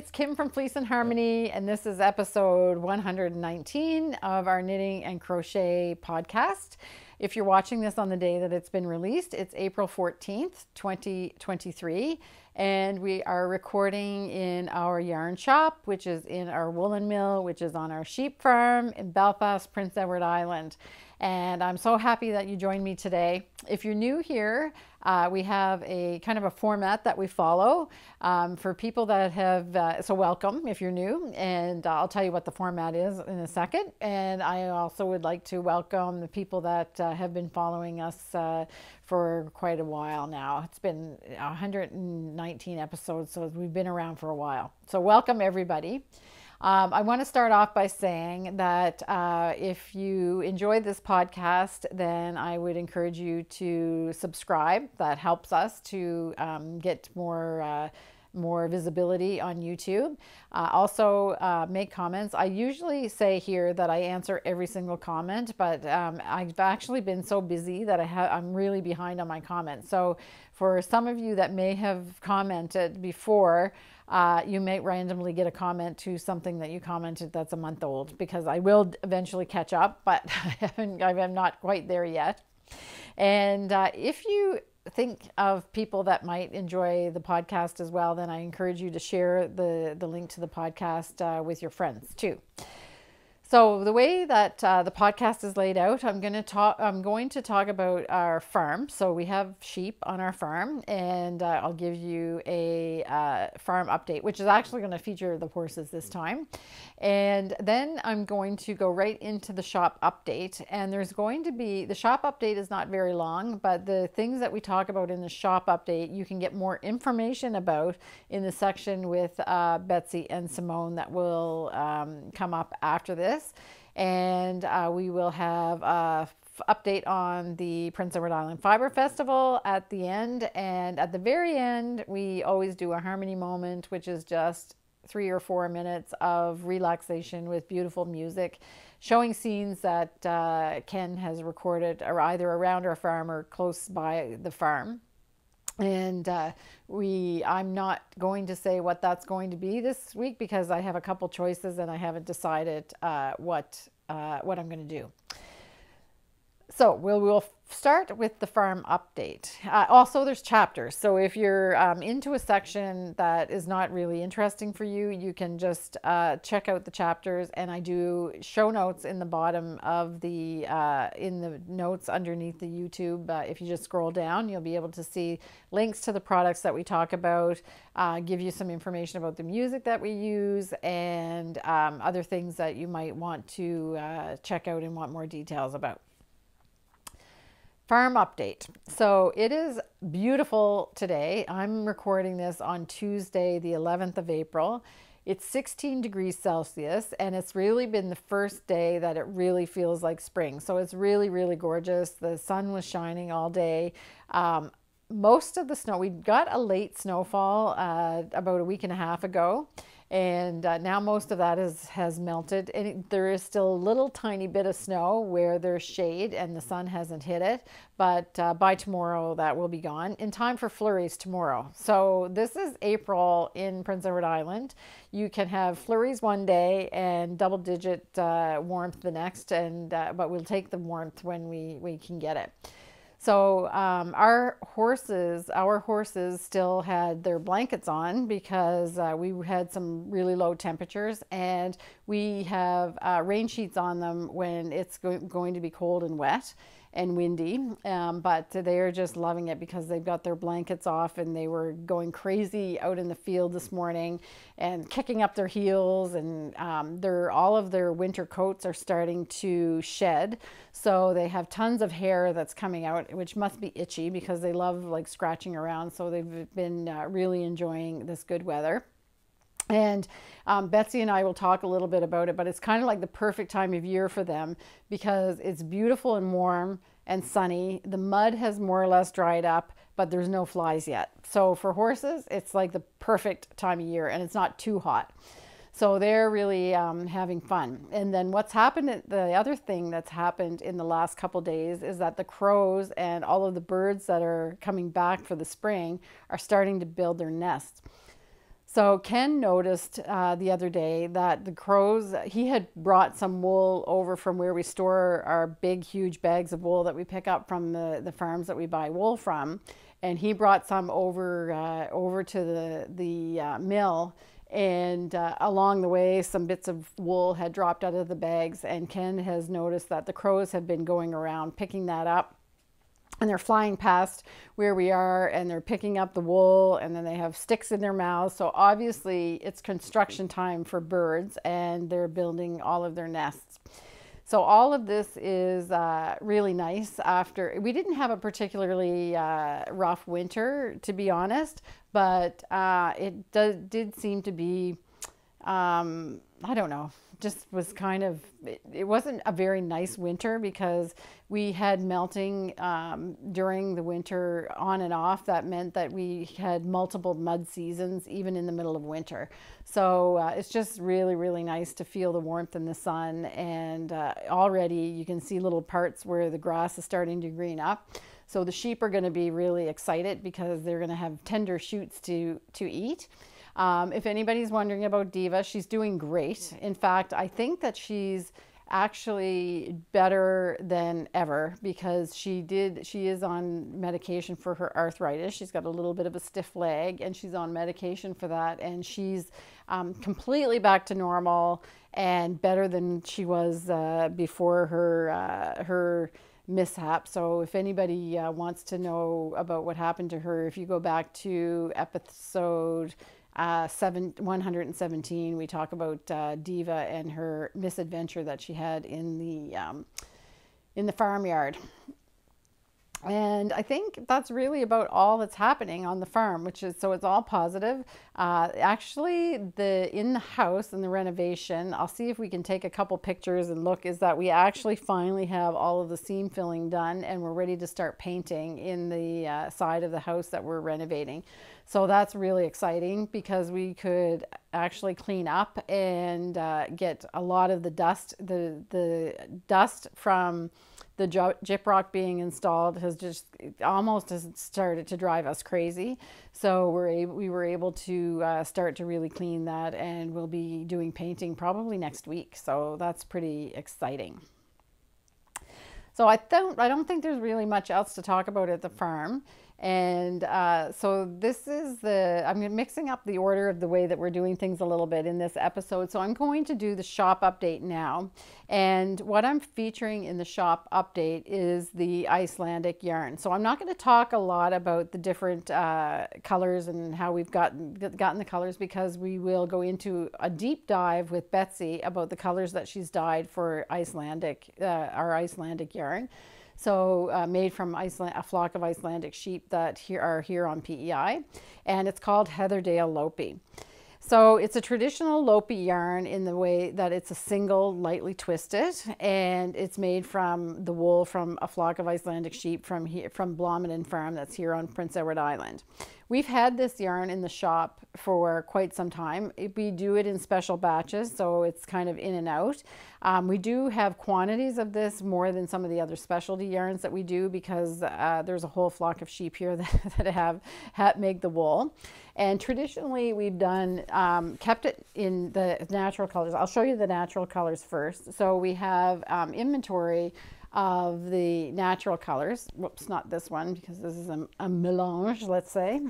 it's Kim from Fleece and Harmony, and this is episode 119 of our Knitting and Crochet podcast. If you're watching this on the day that it's been released, it's April 14th, 2023, and we are recording in our yarn shop, which is in our woolen mill, which is on our sheep farm in Belfast, Prince Edward Island. And I'm so happy that you joined me today. If you're new here, we have a kind of a format that we follow for people that have, so welcome if you're new, and I'll tell you what the format is in a second. And I also would like to welcome the people that have been following us for quite a while now. It's been 119 episodes, so we've been around for a while. So welcome everybody. I want to start off by saying that if you enjoyed this podcast, then I would encourage you to subscribe. That helps us to get more visibility on YouTube. Also, make comments. I usually say here that I answer every single comment, but I've actually been so busy that I'm really behind on my comments. So for some of you that may have commented before, you may randomly get a comment to something that you commented that's a month old, because I will eventually catch up, but I'm not quite there yet. And if you think of people that might enjoy the podcast as well, then I encourage you to share the link to the podcast with your friends too. So the way that the podcast is laid out, I'm going to talk about our farm. So we have sheep on our farm, and I'll give you a farm update, which is actually going to feature the horses this time. And then I'm going to go right into the shop update. And there's going to be, the shop update is not very long, but the things that we talk about in the shop update, you can get more information about in the section with Betsy and Simone that will come up after this. And we will have an update on the Prince Edward Island Fibre Festival at the end. And at the very end, we always do a harmony moment, which is just 3 or 4 minutes of relaxation with beautiful music, showing scenes that Ken has recorded either around our farm or close by the farm. And I'm not going to say what that's going to be this week, because I have a couple choices and I haven't decided what I'm going to do. So we'll start with the farm update. Also, there's chapters. So if you're into a section that is not really interesting for you, you can just check out the chapters. And I do show notes in the bottom of the, in the notes underneath the YouTube. If you just scroll down, you'll be able to see links to the products that we talk about, give you some information about the music that we use, and other things that you might want to check out and want more details about. Farm update. So it is beautiful today. I'm recording this on Tuesday, the 11th of April. It's 16 degrees Celsius, and it's really been the first day that it really feels like spring. So it's really, really gorgeous. The sun was shining all day. Most of the snow, we got a late snowfall about a week and a half ago. And now most of that has melted, and there is still a little tiny bit of snow where there's shade and the sun hasn't hit it, but by tomorrow that will be gone in time for flurries tomorrow. So this is April in Prince Edward Island. You can have flurries one day and double-digit warmth the next, and but we'll take the warmth when we can get it. So our horses still had their blankets on because we had some really low temperatures, and we have rain sheets on them when it's going to be cold and wet and windy, but they're just loving it because they've got their blankets off, and they were going crazy out in the field this morning and kicking up their heels, and all of their winter coats are starting to shed, so they have tons of hair that's coming out, which must be itchy because they love like scratching around. So they've been really enjoying this good weather. And Betsy and I will talk a little bit about it, but it's kind of like the perfect time of year for them because it's beautiful and warm and sunny. The mud has more or less dried up, but there's no flies yet. So for horses, it's like the perfect time of year, and it's not too hot. So they're really having fun. And then what's happened, the other thing that's happened in the last couple days is that the crows and all of the birds that are coming back for the spring are starting to build their nests. So Ken noticed the other day that the crows, he had brought some wool over from where we store our big, huge bags of wool that we pick up from the farms that we buy wool from. And he brought some over to the mill. And along the way, some bits of wool had dropped out of the bags. And Ken has noticed that the crows have been going around picking that up. And they're flying past where we are, and they're picking up the wool, and then they have sticks in their mouths. So obviously it's construction time for birds, and they're building all of their nests. So all of this is really nice. After we didn't have a particularly rough winter, to be honest, but it did seem to be, I don't know, just was kind of, it wasn't a very nice winter because we had melting during the winter on and off. That meant that we had multiple mud seasons even in the middle of winter. So it's just really, really nice to feel the warmth in the sun. And already you can see little parts where the grass is starting to green up. So the sheep are going to be really excited because they're going to have tender shoots to eat. If anybody's wondering about Diva, she's doing great. In fact, I think that she's actually better than ever because she is on medication for her arthritis. She's got a little bit of a stiff leg and she's on medication for that, and she's completely back to normal and better than she was before her mishap. So if anybody wants to know about what happened to her, if you go back to episode 117, we talk about Diva and her misadventure that she had in the farmyard. And I think that's really about all that's happening on the farm, which is, so it's all positive. Actually, in the house and the renovation, I'll see if we can take a couple pictures and look, is that we actually finally have all of the seam filling done and we're ready to start painting in the side of the house that we're renovating. So that's really exciting because we could actually clean up and get a lot of the dust, the dust from the gyprock being installed has just almost started to drive us crazy. So we were able to start to really clean that, and we'll be doing painting probably next week. So that's pretty exciting. So I don't think there's really much else to talk about at the farm. And so this is I'm mixing up the order of the way that we're doing things a little bit in this episode. So I'm going to do the shop update now. And what I'm featuring in the shop update is the Icelandic yarn. So I'm not going to talk a lot about the different colors and how we've gotten the colors, because we will go into a deep dive with Betsy about the colors that she's dyed for our Icelandic yarn. So made from a flock of Icelandic sheep that are here on PEI, and it's called Heatherdale Lopi. So it's a traditional Lopi yarn in the way that it's a single lightly twisted, and it's made from the wool from a flock of Icelandic sheep from Blominen Farm that's here on Prince Edward Island. We've had this yarn in the shop for quite some time. We do it in special batches, so it's kind of in and out. We do have quantities of this more than some of the other specialty yarns that we do, because there's a whole flock of sheep here that make the wool. And traditionally we've kept it in the natural colors. I'll show you the natural colors first. So we have inventory of the natural colors. Whoops, not this one, because this is a melange, let's say.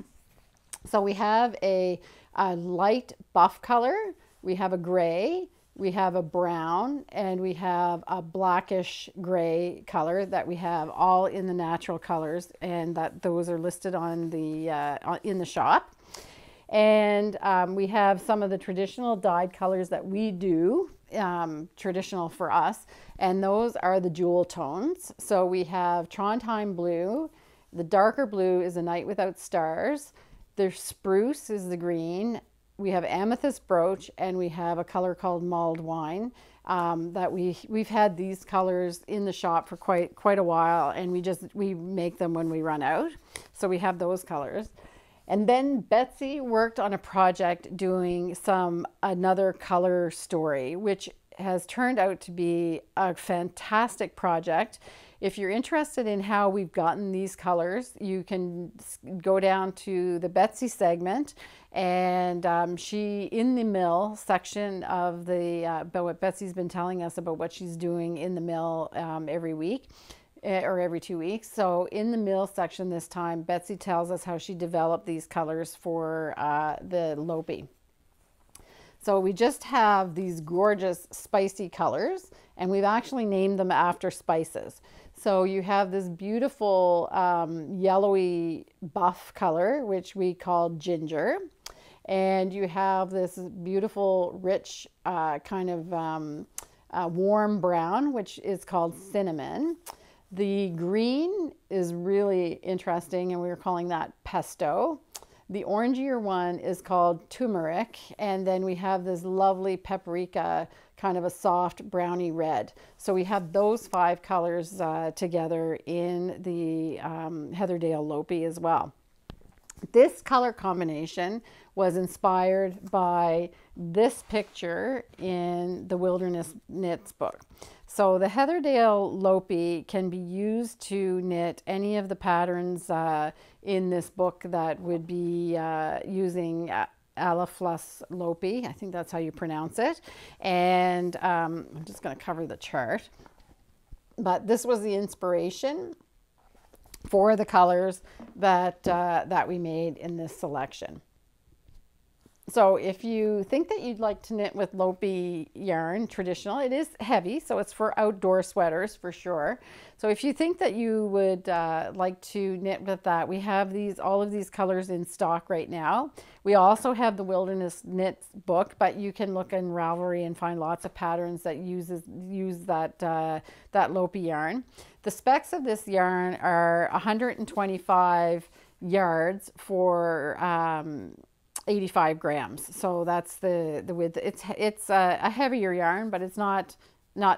So we have a light buff color, we have a gray, we have a brown, and we have a blackish gray color that we have all in the natural colors, and those are listed on in the shop. And we have some of the traditional dyed colors that we do, traditional for us, and those are the jewel tones. So we have Trondheim blue, the darker blue is a night without stars, the spruce is the green, we have amethyst brooch, and we have a color called mulled wine. That we've had these colors in the shop for quite a while, and we make them when we run out. So we have those colors. And then Betsy worked on a project doing another color story, which has turned out to be a fantastic project. If you're interested in how we've gotten these colors, you can go down to the Betsy segment, and she, in the mill section of the, about what Betsy's been telling us about what she's doing in the mill every week or every 2 weeks. So in the mill section this time, Betsy tells us how she developed these colors for the Lopi. So we just have these gorgeous spicy colors, and we've actually named them after spices. So you have this beautiful yellowy buff color, which we call ginger. And you have this beautiful, rich kind of warm brown, which is called cinnamon. The green is really interesting, and we were calling that pesto. The orangier one is called turmeric, and then we have this lovely paprika, kind of a soft browny red. So we have those 5 colors together in the Heatherdale Lopi as well. This color combination was inspired by this picture in the Wilderness Knits book. So the Heatherdale Lopi can be used to knit any of the patterns in this book that would be using Alafluss Lopi. I think that's how you pronounce it. And I'm just going to cover the chart. But this was the inspiration for the colors that, that we made in this selection. So if you think that you'd like to knit with Lopi yarn, traditional, it is heavy, so it's for outdoor sweaters for sure. So if you think that you would like to knit with that, we have all of these colors in stock right now. We also have the Wilderness Knits book, but you can look in Ravelry and find lots of patterns that use that Lopi yarn. The specs of this yarn are 125 yards for 85 grams. So that's the width. It's a heavier yarn, but it's not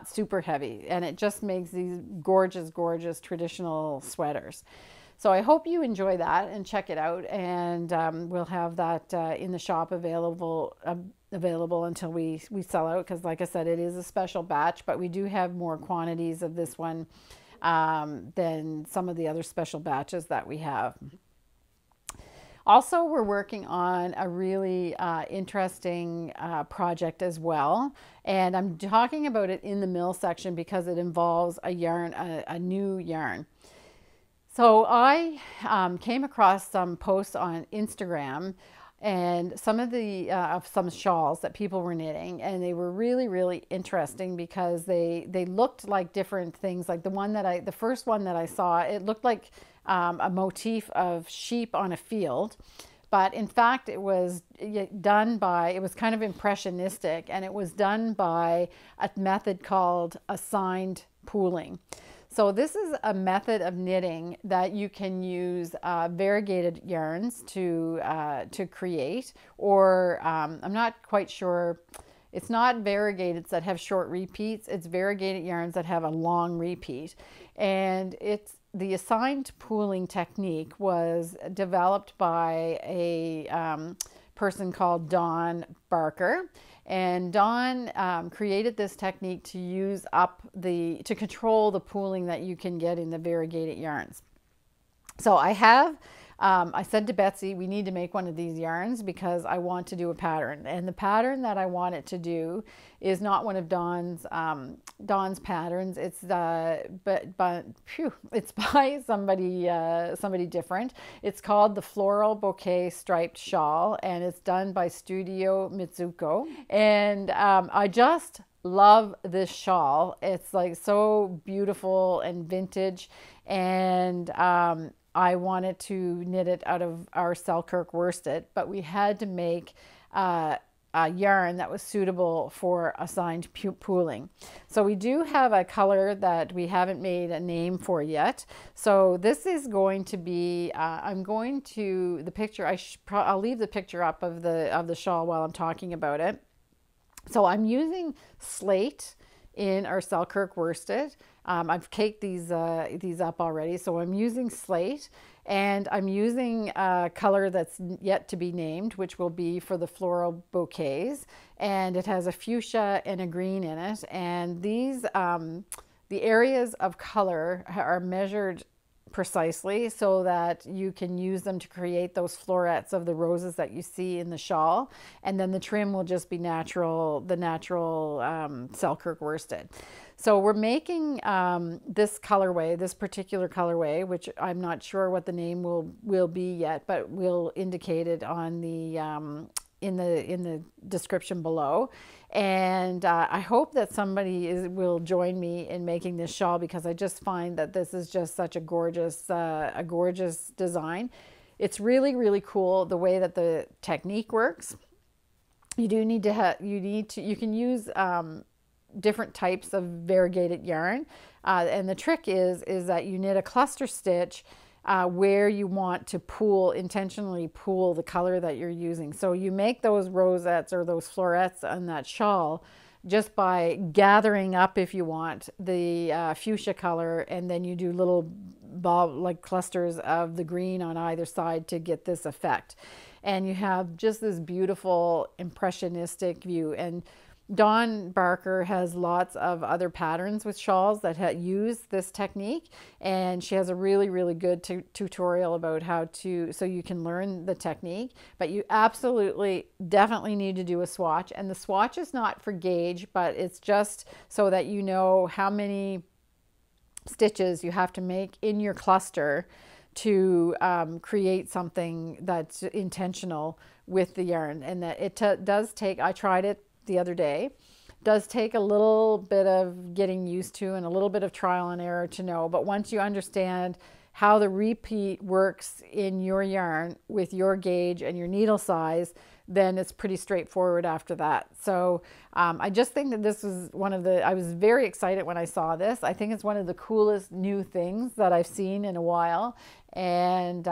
super heavy, and it just makes these gorgeous, gorgeous traditional sweaters. So I hope you enjoy that and check it out, and we'll have that in the shop available until we sell out, because like I said, it is a special batch, but we do have more quantities of this one than some of the other special batches that we have. Also, we're working on a really interesting project as well, and I'm talking about it in the mill section because it involves a yarn, a new yarn. So I came across some posts on Instagram and some of the some shawls that people were knitting, and they were really, really interesting because they looked like different things. Like the first one that I saw, it looked like a motif of sheep on a field, but in fact it was done by, it was kind of impressionistic, and it was done by a method called assigned pooling. So this is a method of knitting that you can use variegated yarns to create, or I'm not quite sure. It's not variegated that have short repeats. It's variegated yarns that have a long repeat, and the assigned pooling technique was developed by a person called Dawn Barker. And Dawn created this technique to to control the pooling that you can get in the variegated yarns. So I said to Betsy, we need to make one of these yarns because I want to do a pattern. And the pattern that I want it to do is not one of Dawn's patterns. It's it's by somebody different. It's called the Floral Bouquet Striped Shawl, and it's done by Studio Mitsuko. And I just love this shawl. It's like so beautiful and vintage, and I wanted to knit it out of our Selkirk worsted, but we had to make a yarn that was suitable for assigned pooling. So we do have a color that we haven't made a name for yet. So this is going to be, I'm going to, the picture, I'll leave the picture up of the shawl while I'm talking about it. So I'm using slate in our Selkirk worsted. I've caked these up already, so I'm using slate, and I'm using a color that's yet to be named, which will be for the floral bouquets, and it has a fuchsia and a green in it. And these the areas of color are measured precisely so that you can use them to create those florets of the roses that you see in the shawl, and then the trim will just be natural, the natural Selkirk worsted. So we're making this colorway, this particular colorway, which I'm not sure what the name will be yet, but we'll indicate it on the in the description below. And I hope that somebody will join me in making this shawl, because I just find that this is just such a gorgeous design. It's really, really cool the way that the technique works. You do need to you can use different types of variegated yarn, and the trick is that you knit a cluster stitch where you want to intentionally pool the color that you're using. So you make those rosettes or those florets on that shawl just by gathering up, if you want, the fuchsia color, and then you do little like clusters of the green on either side to get this effect. And you have just this beautiful impressionistic view. And Dawn Barker has lots of other patterns with shawls that use this technique, and she has a really, really good tutorial about how to, so you can learn the technique. But you absolutely definitely need to do a swatch, and the swatch is not for gauge, but it's just so that you know how many stitches you have to make in your cluster to create something that's intentional with the yarn. And that it does take, I tried it the other day, does take a little bit of getting used to and a little bit of trial and error to know, but once you understand how the repeat works in your yarn with your gauge and your needle size, then it's pretty straightforward after that. So I just think that this was I was very excited when I saw this. I think it's one of the coolest new things that I've seen in a while. And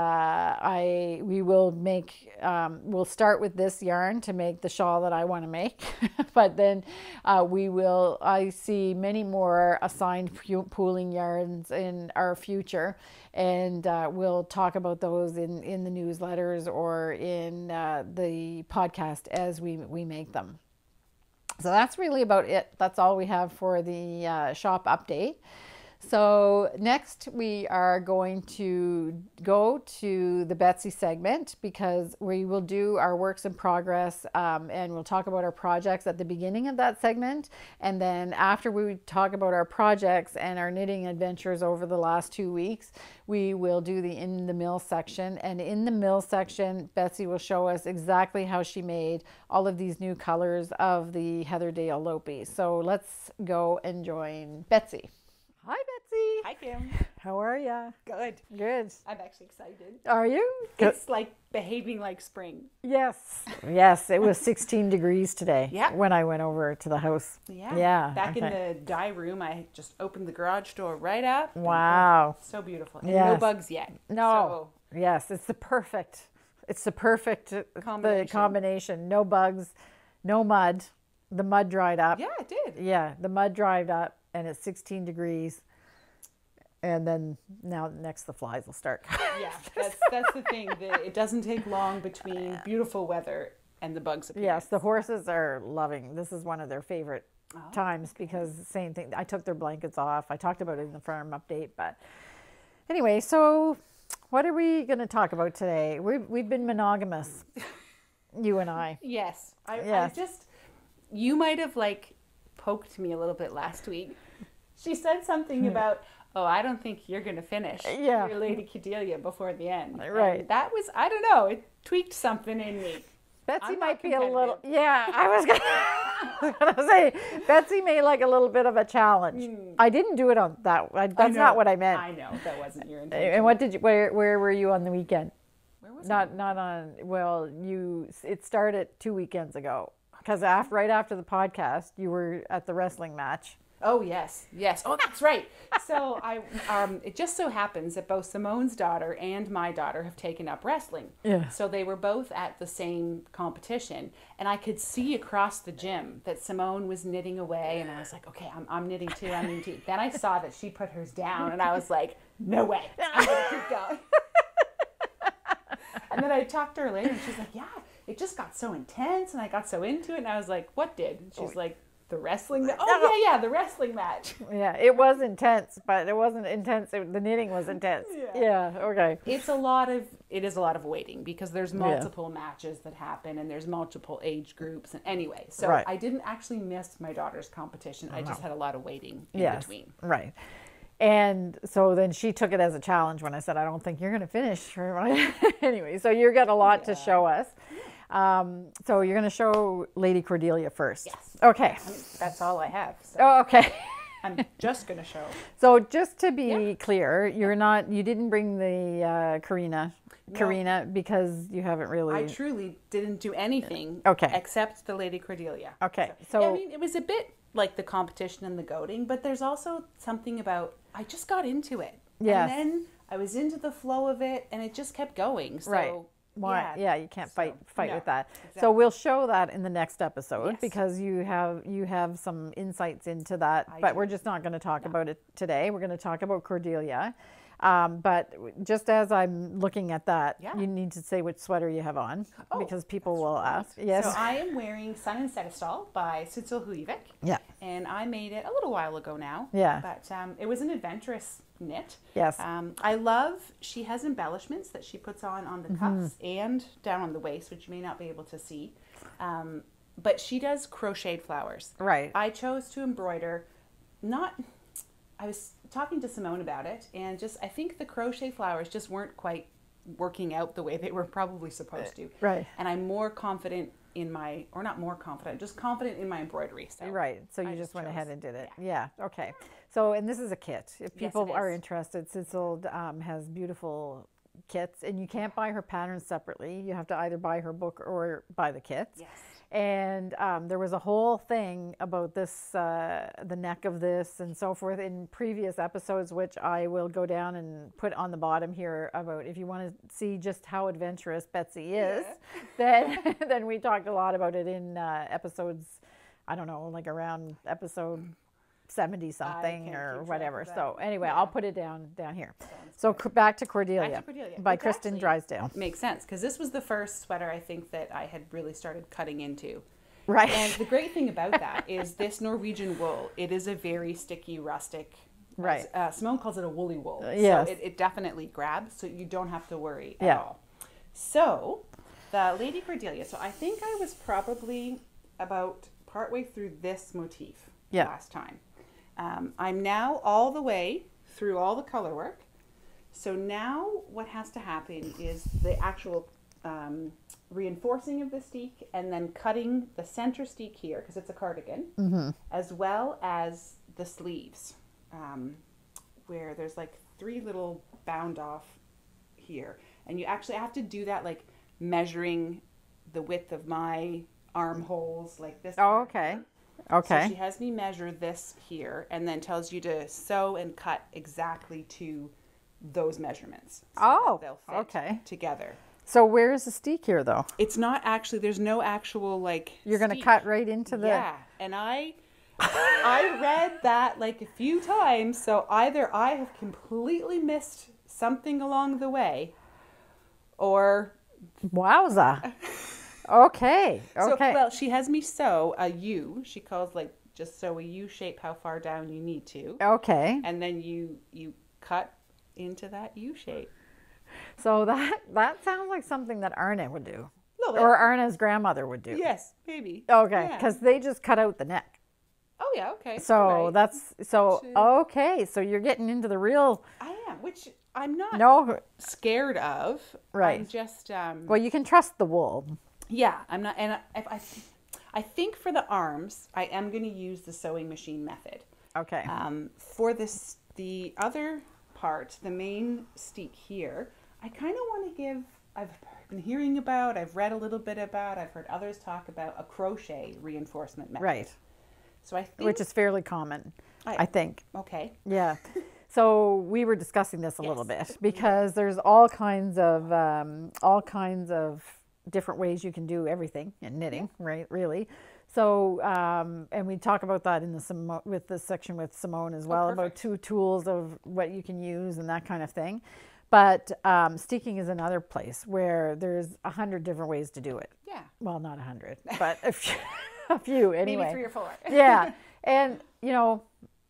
we will make, we'll start with this yarn to make the shawl that I want to make. But then I see many more assigned pooling yarns in our future. And we'll talk about those in the newsletters or in the podcast as we make them. So that's really about it. That's all we have for the shop update. So next we are going to go to the Betsy segment, because we will do our works in progress, and we'll talk about our projects at the beginning of that segment. And then after we talk about our projects and our knitting adventures over the last 2 weeks, we will do the in the mill section. And in the mill section, Betsy will show us exactly how she made all of these new colors of the Heatherdale Lopi. So let's go and join Betsy. Hi, Betsy. Hi, Kim. How are ya? Good. Good. I'm actually excited. Are you? It's like behaving like spring. Yes. Yes, it was 16 degrees today. Yeah. When I went over to the house. Yeah. Yeah. Back in the dye room, I just opened the garage door right up. Wow. So beautiful. And yes. no bugs yet. No. So, yes, it's the perfect combination. No bugs, no mud. The mud dried up. Yeah, it did. Yeah, the mud dried up. And it's 16 degrees, and then now next the flies will start. Yeah, that's the thing. It doesn't take long between beautiful weather and the bugs appear. Yes, the horses are loving. This is one of their favorite times, because same thing. I took their blankets off. I talked about it in the farm update, but anyway. So, what are we going to talk about today? We've been monogamous, you and I. Yes, Yes. You might have poked me a little bit last week. She said something about, oh, I don't think you're going to finish your Lady Cordelia before the end. Right. And that was, I don't know, it tweaked something in me. Betsy might be a little, I was going to say, Betsy may like a little bit of a challenge. I didn't do it on that. That's not what I meant. I know, that wasn't your intention. And what did you, where were you on the weekend? Where was I? Not on, well, it started 2 weekends ago. Because right after the podcast, you were at the wrestling match. Oh, yes. Oh, that's right. So it just so happens that both Simone's daughter and my daughter have taken up wrestling. Yeah. So they were both at the same competition. And I could see across the gym that Simone was knitting away. And I was like, okay, I'm knitting too. Then I saw that she put hers down. And I was like, no way. I'm going to keep going. And then I talked to her later, and she's like, yeah, it just got so intense, and I got so into it. And I was like, what did? And she's like, The wrestling match. Oh, yeah, the wrestling match. Yeah, it was intense, but it wasn't intense. The knitting was intense. Yeah, okay. It is a lot of waiting because there's multiple matches that happen and there's multiple age groups. And anyway, so I didn't actually miss my daughter's competition. I just had a lot of waiting in between. Right. And so then she took it as a challenge when I said, I don't think you're going to finish. Anyway, so you've got a lot to show us. So you're going to show Lady Cordelia first. Yes. Okay. That's all I have. So. Oh, okay. I'm just going to show. So just to be clear, you didn't bring the Carina because you haven't really. I truly didn't do anything. Except the Lady Cordelia. Okay. So I mean, it was a bit like the competition and the goading, but there's also something about I just got into it. Yes. And then I was into the flow of it, and it just kept going. So, right. Why? Yeah, you can't fight with that. Exactly. So we'll show that in the next episode because you have some insights into that. But we're just not going to talk about it today. We're going to talk about Cordelia. But just as I'm looking at that, you need to say which sweater you have on because people will ask. Yes. So I am wearing Sun and Sedestall by Sitzelhuivik. Yeah. And I made it a little while ago now. Yeah. But it was an adventurous knit. Yes. I love, she has embellishments that she puts on the cuffs and down on the waist, which you may not be able to see. But she does crocheted flowers. Right. I chose to embroider, I was talking to Simone about it, and I think the crochet flowers just weren't quite working out the way they were probably supposed to. Right. And I'm more confident just confident in my embroidery. So right. So you just went ahead and did it. Yeah. Okay. So, and this is a kit. If people are interested, Sitzel has beautiful kits, and you can't buy her patterns separately. You have to either buy her book or buy the kits. Yes. And there was a whole thing about this, the neck of this and so forth in previous episodes, which I will go down and put on the bottom here about if you want to see just how adventurous Betsy is, then we talked a lot about it in episodes, I don't know, like around episode 70 something or whatever. So anyway, I'll put it down here. So back to Cordelia, by Kristen Drysdale. Makes sense because this was the first sweater I think that I had really started cutting into. Right. And the great thing about that is this Norwegian wool, it is a very sticky, rustic. Right. Simone calls it a woolly wool. Yes. So it definitely grabs, so you don't have to worry at all. So the Lady Cordelia, so I think I was probably about partway through this motif last time. I'm now all the way through all the color work. So now what has to happen is the actual reinforcing of the steek and then cutting the center steek here because it's a cardigan, as well as the sleeves where there's like 3 little bound off here. And you actually have to do that like measuring the width of my armholes like this. Oh, okay. Okay. So she has me measure this here and then tells you to sew and cut exactly to those measurements. So that they'll fit together. So where is the steek here though? It's not actually, there's no actual like you're going to cut right into the... Yeah. And I read that like a few times. So either I have completely missed something along the way or... Wowza. Okay. So, well, she has me sew a U. She calls like just sew a U shape how far down you need to. Okay. And then you cut into that U shape. So that sounds like something that Arna would do. Or Arna's grandmother would do. Yes, maybe. Okay, because they just cut out the neck. Oh yeah, okay. So okay. So you're getting into the real. I am, which I'm not scared of. Right. I'm just. Well, you can trust the wool. Yeah, I'm not, and I think for the arms, I am going to use the sewing machine method. Okay. For the other part, the main steek here, I kind of want to give. I've been hearing about. I've read a little bit about. I've heard others talk about a crochet reinforcement method. Right. So I think, which is fairly common, I think. Okay. Yeah. So we were discussing this a little bit because there's all kinds of different ways you can do everything in knitting, right? Really. So, and we talk about that in with the section with Simone as well, about 2 tools of what you can use and that kind of thing. But steeking is another place where there's 100 different ways to do it. Yeah. Well, not 100, but A few anyway. Maybe 3 or 4. Yeah. And, you know,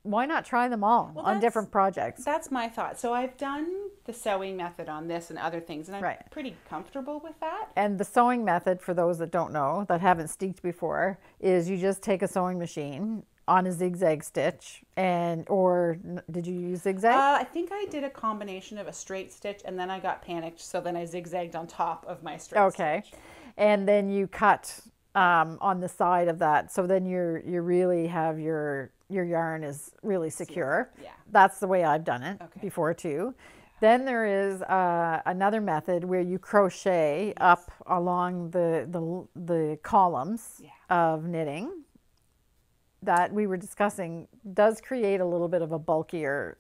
why not try them all on different projects? That's my thought. So I've done the sewing method on this and other things, and I'm pretty comfortable with that. And the sewing method, for those that don't know, that haven't steeked before, is you just take a sewing machine on a zigzag stitch, or did you use zigzag? I think I did a combination of a straight stitch, and then I got panicked, so then I zigzagged on top of my straight stitch. And then you cut on the side of that, so then you really have your yarn is really secure. Yeah. That's the way I've done it before too. Then there is another method where you crochet up along the columns of knitting that we were discussing. Does create a little bit of a bulkier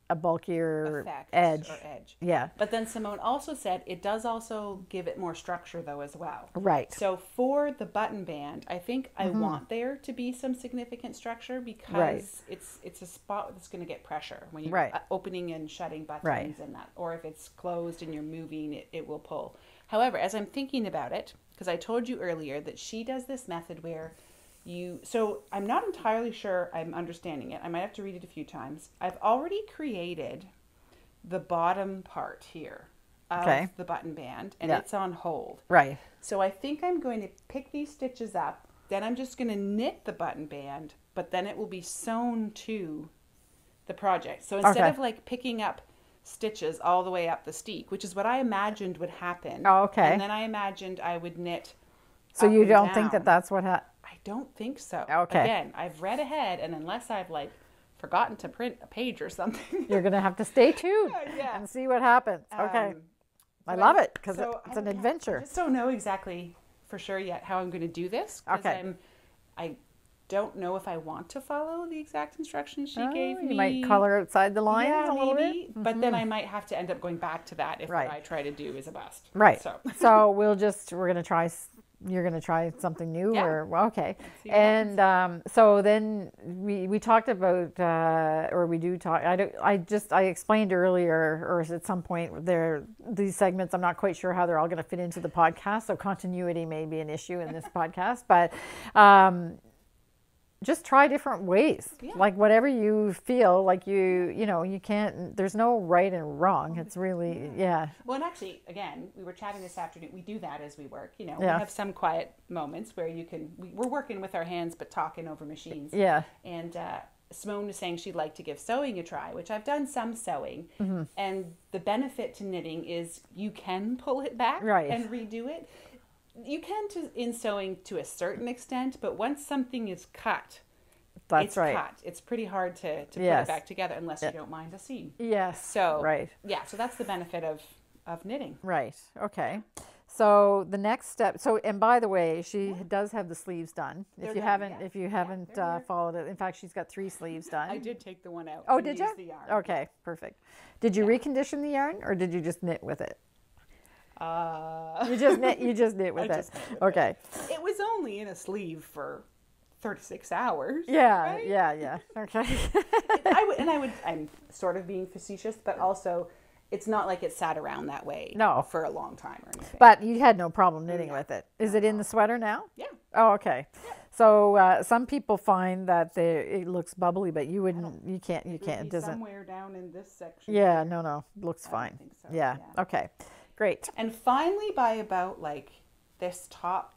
effect edge. Or edge. Yeah. But then Simone also said it does also give it more structure though as well. Right. So for the button band, I think I want there to be some significant structure because it's a spot that's going to get pressure when you're opening and shutting buttons and that, or if it's closed and you're moving, it will pull. However, as I'm thinking about it, because I told you earlier that she does this method where so I'm not entirely sure I'm understanding it. I might have to read it a few times. I've already created the bottom part here of the button band, and it's on hold. Right. So I think I'm going to pick these stitches up, then I'm just going to knit the button band, but then it will be sewn to the project. So instead of like picking up stitches all the way up the steek, which is what I imagined would happen. Oh, okay. And then I imagined I would knit. So you don't think that that's what happened? I don't think so. Okay. Again, I've read ahead, and unless I've like forgotten to print a page or something, you're gonna have to stay tuned and see what happens. Okay. I love it because it's an adventure. I just don't know exactly for sure yet how I'm going to do this. Okay. I don't know if I want to follow the exact instructions she gave me. You might color outside the lines a little bit. But then I might have to end up going back to that if what I try to do is a bust. Right. So we're going to try. You're going to try something new, or okay. And so then we talked about, or we do talk. I explained earlier, or at some point, these segments. I'm not quite sure how they're all going to fit into the podcast. So continuity may be an issue in this podcast, but just try different ways. Like whatever you feel like you can't. There's no right and wrong. It's really Well, and actually, again, we were chatting this afternoon. We do that as we work. We have some quiet moments where we're working with our hands but talking over machines. Yeah. And Simone was saying she'd like to give sewing a try, which I've done some sewing. And the benefit to knitting is you can pull it back and redo it. You can in sewing to a certain extent, but once something is cut, it's cut. It's pretty hard to put it back together unless you don't mind a seam. Yes. So so that's the benefit of knitting. Right. Okay. So the next step. So, and by the way, she does have the sleeves done. If you haven't followed it, in fact, she's got 3 sleeves done. I did take the one out. Oh, did you? The yarn. Okay, perfect. Did you recondition the yarn, or did you just knit with it? You just knit with it. Okay. It was only in a sleeve for 36 hours. Yeah, right? yeah. Okay. I'm sort of being facetious, but also it's not like it sat around that way for a long time or anything. But you had no problem knitting with it. Is it in the sweater now? Yeah. Oh, okay. Yeah. So some people find that it looks bubbly, but you wouldn't. You can't. It doesn't. Somewhere down in this section. Yeah. No. Looks fine. I think so. Yeah. Okay. Great. And finally, by about like this top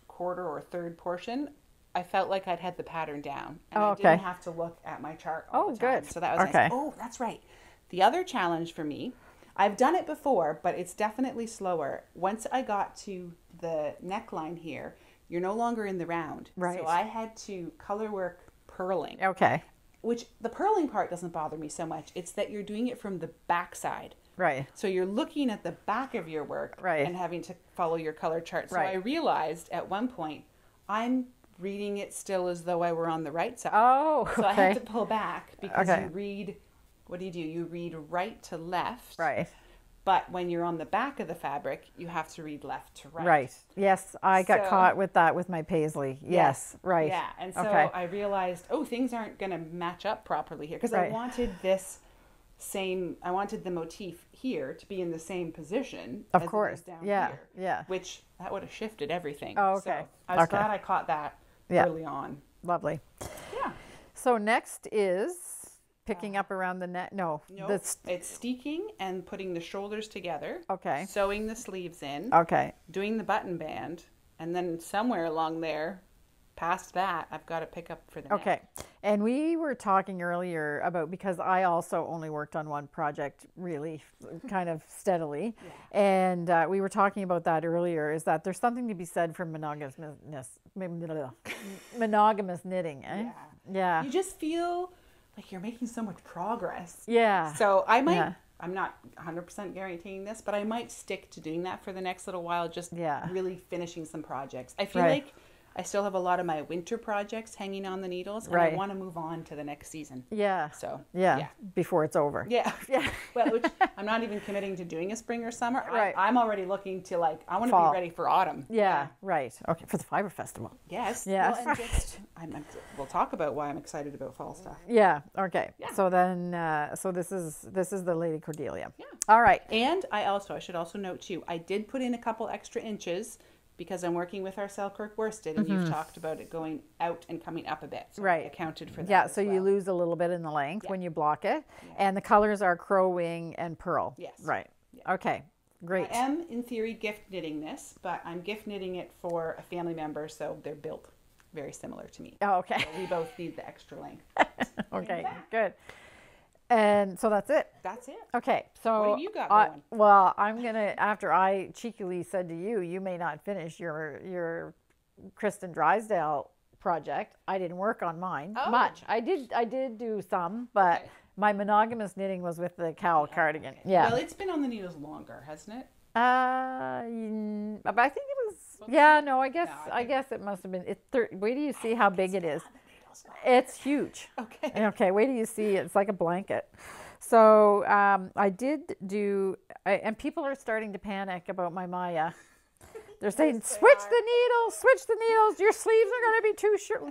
quarter or third portion, I felt like I'd had the pattern down, and I didn't have to look at my chart all the time. Good. So that was nice. Oh, that's right. The other challenge for me, I've done it before, but it's definitely slower. Once I got to the neckline here, you're no longer in the round. Right. So I had to color work purling. Okay. Which the purling part doesn't bother me so much. It's that you're doing it from the back side. Right. So you're looking at the back of your work and having to follow your color chart. So I realized at one point, I'm reading it still as though I were on the right side. Oh, okay. So I had to pull back because you read, what do? You read right to left. Right. But when you're on the back of the fabric, you have to read left to right. Right. Yes, I got caught with that with my paisley. Yes. Right. Yeah. And so I realized, things aren't going to match up properly here because I wanted I wanted the motif here to be in the same position as it is down here. Yeah. Which that would have shifted everything. Oh, okay. So I was glad I caught that early on. Lovely. Yeah. So next is picking up around the neck. No, it's steeking and putting the shoulders together. Okay. Sewing the sleeves in. Okay. Doing the button band, and then somewhere along there, past that, I've got to pick up for the neck. Okay. And we were talking earlier about, because I also only worked on one project really kind of steadily. Yeah. And we were talking about that earlier, is that there's something to be said for monogamous knitting. Eh? Yeah. You just feel like you're making so much progress. Yeah. So I might, I'm not 100% guaranteeing this, but I might stick to doing that for the next little while, just really finishing some projects. I feel like I still have a lot of my winter projects hanging on the needles, and I want to move on to the next season. Yeah. So before it's over. Yeah. Well, which I'm not even committing to doing a spring or summer. Right. I'm already looking to, like, I want to be ready for autumn. Yeah. Right. Okay. For the Fibre Festival. Yes. Yeah. Well, and we'll talk about why I'm excited about fall stuff. Yeah. Okay. Yeah. So then, so this is the Lady Cordelia. Yeah. All right. And I should also note too, I did put in a couple extra inches, because I'm working with our Selkirk worsted, and you've talked about it going out and coming up a bit. So I accounted for that. Yeah, so you lose a little bit in the length when you block it. Yeah. And the colors are Crow Wing and Pearl. Yes. Right. Yeah. Okay, great. I am, in theory, gift knitting this, but I'm gift knitting it for a family member, so they're built very similar to me. Oh, okay. So we both need the extra length. Okay, good. And so that's it. That's it. Okay, so what have you got going? Well, I'm gonna, after I cheekily said to you, you may not finish your Kristen Drysdale project. I didn't work on mine much. I did do some, but my monogamous knitting was with the Cowl cardigan. Yeah. Well, it's been on the needles longer, hasn't it? But I think it was. Yeah. No, I guess it must have been. Wait till you see how big it is. It's huge. Okay. Okay. Wait till you see. It's like a blanket. So I did do, and people are starting to panic about my Maja. They're saying, switch the needles. Your sleeves are going to be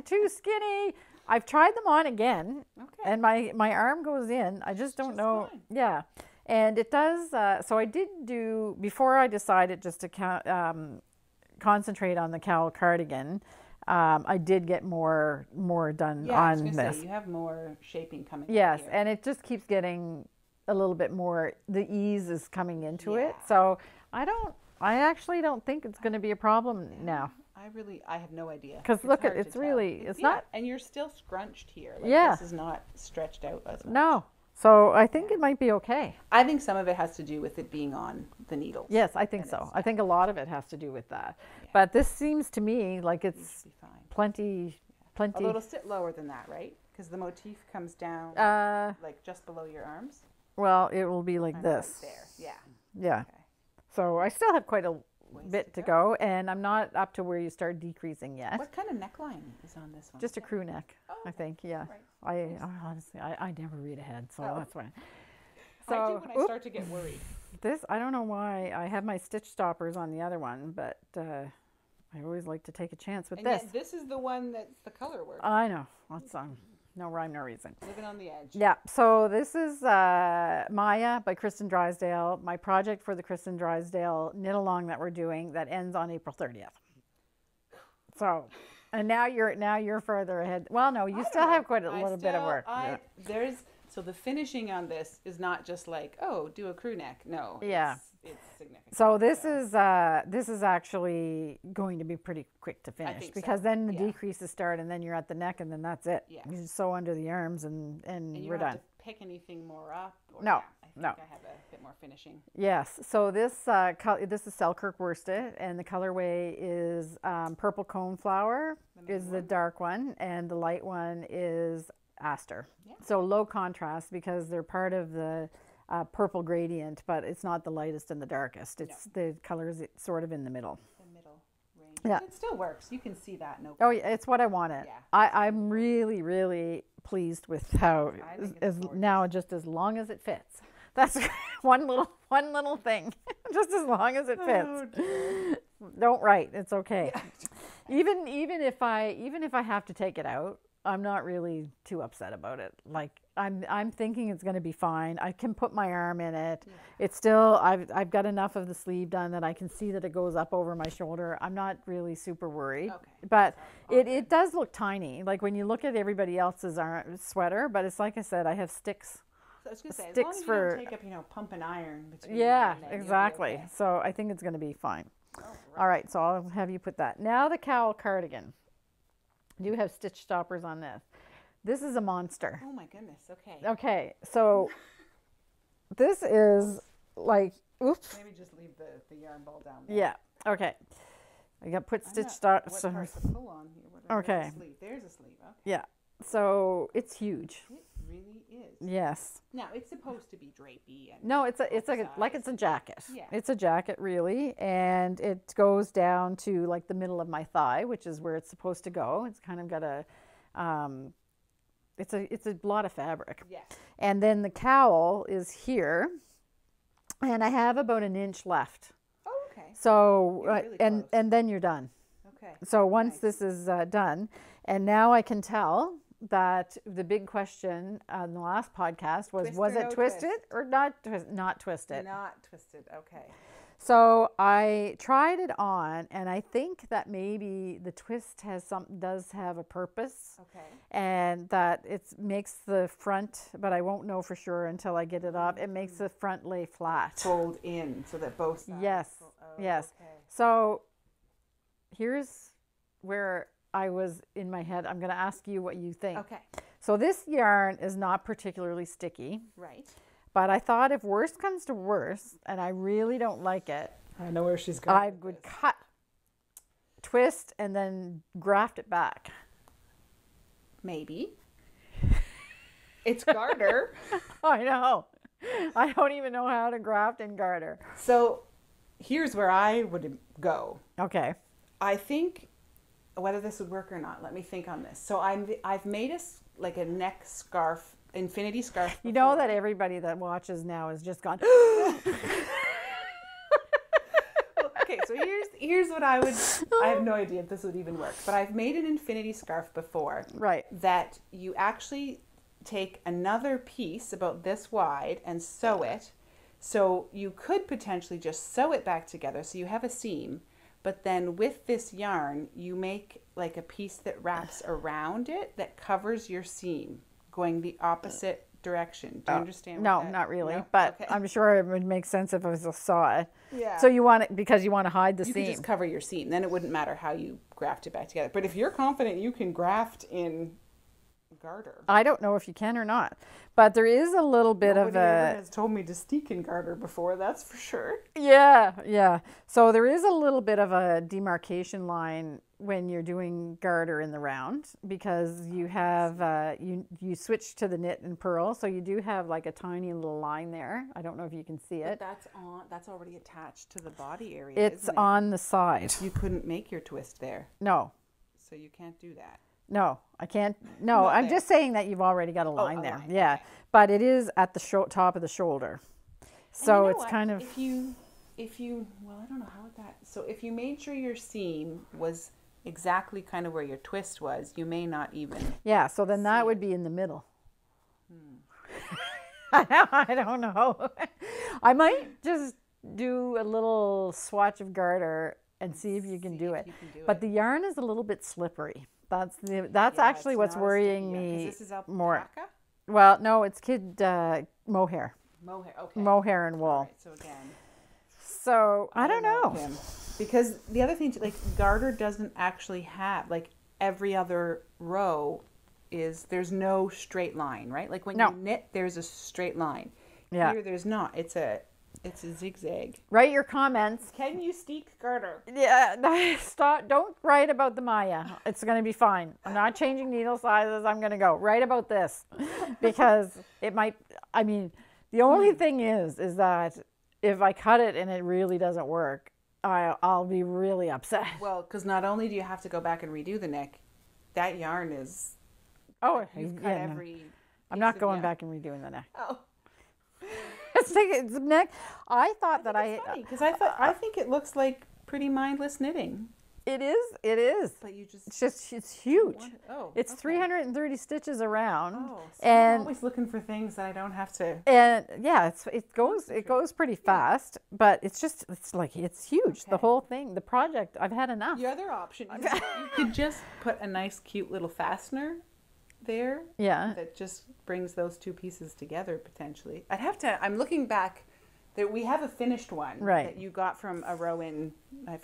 too skinny. I've tried them on again, and my arm goes in. I just don't know. Fine. Yeah. And it does. So I did do, before I decided just to concentrate on the Cowl cardigan, I did get more done on this. You have more shaping coming. Yes, and it just keeps getting a little bit more. The ease is coming into it, so I actually don't think it's going to be a problem now. I have no idea. Because look, it's not. And you're still scrunched here. Like, this is not stretched out as much. No. So I think it might be okay. I think some of it has to do with it being on the needles. Yes, I think so. I think a lot of it has to do with that. Yeah. But this seems to me like it's plenty. Although it'll sit lower than that, right? Because the motif comes down like just below your arms. Well, it will be like this. Right there. Yeah. Yeah. Okay. So I still have quite a bit to go, and I'm not up to where you start decreasing yet. What kind of neckline is on this one? Just a crew neck, I think. Yeah. Right. Honestly, I never read ahead, so that's why. So I do when I start to get worried. I don't know why I have my stitch stoppers on the other one, but I always like to take a chance with this. Yet this is the one that's the color work. I know. That's no rhyme, no reason. Living on the edge. Yeah. So this is Maja by Kristen Drysdale. My project for the Kristen Drysdale knit along that we're doing that ends on April 30th. So, and now you're further ahead. Well, no, you still have quite a little bit of work. So the finishing on this is not just like, do a crew neck. No. Yeah. It's significant. So this is actually going to be pretty quick to finish, because then the decreases start, and then you're at the neck, and then that's it. Yeah. You just sew under the arms, and you we're don't done. Have to pick anything more up. No. I think I have a bit more finishing. Yes. So this is Selkirk worsted, and the colorway is purple coneflower is the dark one, and the light one is aster. Yeah. So low contrast, because they're part of the purple gradient, but it's not the lightest and the darkest. It's the colors sort of in the middle. The middle range. Yeah. It still works. You can see that. No. Oh, yeah, it's what I wanted. Yeah. I'm really, really pleased with how now, just as long as it fits. That's one little thing. Just as long as it fits. Don't write. It's okay. Yeah. Even if I have to take it out, I'm not really too upset about it. Like, I'm thinking it's going to be fine. I can put my arm in it. Yeah. It's still, I've got enough of the sleeve done that I can see that it goes up over my shoulder. I'm not really super worried. Okay. But it does look tiny. Like when you look at everybody else's sweater, but it's like I said, I have sticks. So I was going to say, as long as you don't take up, pump and iron between. Yeah, exactly. Okay. So I think it's going to be fine. All right, so I'll have you put that. Now the Cowl cardigan. I do have stitch stoppers on this. This is a monster. Oh my goodness, okay. Okay, so this is like, oops. Maybe just leave the yarn ball down there. Yeah, okay. I got to put stitch stoppers. What part to pull on here? Okay. There's a sleeve, okay. Yeah, so it's huge. It really is. Yes. Now, it's supposed to be drapey. And no, it's a jacket. Yeah. It's a jacket, really, and it goes down to like the middle of my thigh, which is where it's supposed to go. It's kind of got a... it's a lot of fabric. Yes. And then the cowl is here, and I have about an inch left. Oh, okay. So really and then you're done. Okay. So once this is done, and now I can tell that the big question on the last podcast was it twisted or not twisted? Not twisted. Not twisted. Okay. So I tried it on, and I think that maybe the twist does have a purpose. Okay. And that it makes the front, but I won't know for sure until I get it up. It makes the front lay flat. Fold in so that both sides. Yes. Yes. Okay. So here's where I was in my head. I'm going to ask you what you think. Okay. So this yarn is not particularly sticky. Right. But I thought if worst comes to worst, and I really don't like it, I know where she's going. I would cut, twist, and then graft it back. Maybe. It's garter. I know. I don't even know how to graft and garter. So here's where I would go. Okay. I think whether this would work or not, let me think on this. So I've made a neck scarf, infinity scarf before. You know that everybody that watches now has just gone. Okay, so here's what I have no idea if this would even work, but I've made an infinity scarf before. Right. That you actually take another piece about this wide and sew it. So you could potentially just sew it back together so you have a seam, but then with this yarn, you make like a piece that wraps around it that covers your seam, going the opposite direction. Do you understand? No, not really. No? But okay. I'm sure it would make sense if I saw it. Yeah. So you want it because you want to hide the seam. You could just cover your seam. Then it wouldn't matter how you graft it back together. But if you're confident you can graft in garter. I don't know if you can or not. But there is a little bit Nobody of a... ever has told me to steek in garter before, that's for sure. Yeah, yeah. So there is a little bit of a demarcation line when you're doing garter in the round, because you have you switch to the knit and purl, so you do have like a tiny little line there. I don't know if you can see it. But that's already attached to the body area. It's isn't it? on the side. You couldn't make your twist there. No. So you can't do that. No, I can't. No, I'm just saying that you've already got a line there. Line. Yeah, okay. But it is at the top of the shoulder, so it's kind of. If you, well, I don't know how that. So if you made sure your seam was exactly kind of where your twist was, you may not even. Yeah, so then that would be in the middle. I don't know. I might just do a little swatch of garter and see if you can do it. But the yarn is a little bit slippery. That's actually what's worrying me this is more. Alpaca? Well, no, it's kid mohair. Mohair, okay. Mohair and wool. Right, so again. So I don't know. Because the other thing, like garter doesn't actually have, like every other row there's no straight line, right? Like when you knit, there's a straight line. Yeah. Here there's not. It's a zigzag. Write your comments. Can you steek garter? Yeah, stop. Don't write about the Maja. It's going to be fine. I'm not changing needle sizes. I'm going to go. Write about this because it might, I mean, the only thing is that if I cut it and it really doesn't work, I'll be really upset. Well, because not only do you have to go back and redo the neck, that yarn is, you've cut every I'm not going back and redoing the neck. Oh. It's neck. I thought that it's funny because I think it looks like pretty mindless knitting. It is. But you just... It's huge. It's okay. 330 stitches around. Oh, so and I'm always looking for things that I don't have to... And yeah, it goes pretty fast, but it's huge. Okay. The whole thing, the project, I've had enough. The other option is you could just put a nice cute little fastener there. Yeah. That just brings those two pieces together potentially. I'm looking back. That we have a finished one that you got from a Rowan.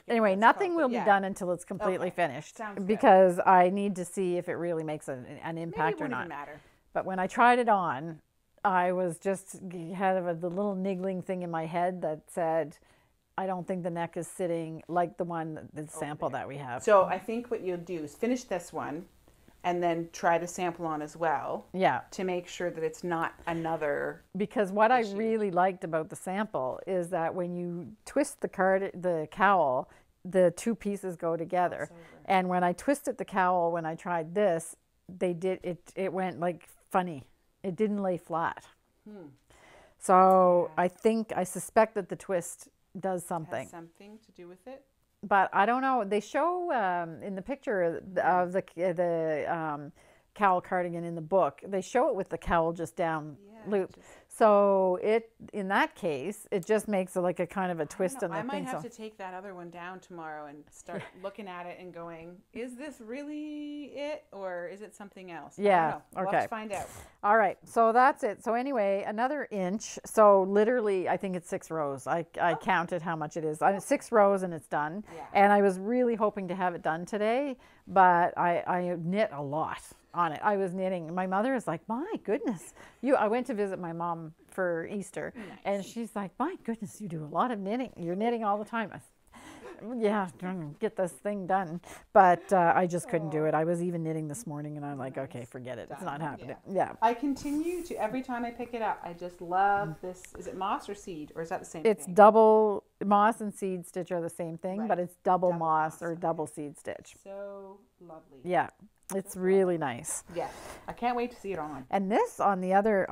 Anyway, nothing will be done until it's completely finished. Sounds because good. I need to see if it really makes an impact Maybe or not. Even matter. But when I tried it on, I was just had the little niggling thing in my head that said, I don't think the neck is sitting like the sample that we have. So I think what you'll do is finish this one and then try to sample on as well. Yeah. To make sure that it's not another Because what issue. I really liked about the sample is that when you twist the cowl, the two pieces go together. And when I twisted the cowl, when I tried this, it went like funny. It didn't lay flat. So I suspect that the twist does something. Has something to do with it? But I don't know. They show in the picture of the cowl cardigan in the book, they show it with the cowl just down looped. So in that case, it just makes it like a kind of a twist on the thing. I might have to take that other one down tomorrow and start looking at it and going, is this really it or is it something else? Yeah. We'll have to find out. All right. So that's it. So anyway, another inch. So literally, I think it's 6 rows. I counted how much it is. 6 rows and it's done. Yeah. And I was really hoping to have it done today, but I knit a lot on it. I was knitting. My mother is like, my goodness, I went to visit my mom for Easter, and she's like, my goodness, you do a lot of knitting. You're knitting all the time. I said, yeah, get this thing done. But I just couldn't do it. I was even knitting this morning, and I'm like, okay, forget it. It's not happening. Yeah. I continue to, every time I pick it up, I just love this. Is it moss or seed, or is that the same thing? It's double moss and seed stitch are the same thing, but it's double moss or double seed stitch. So lovely. Yeah. It's really nice. Yeah, I can't wait to see it on. And this another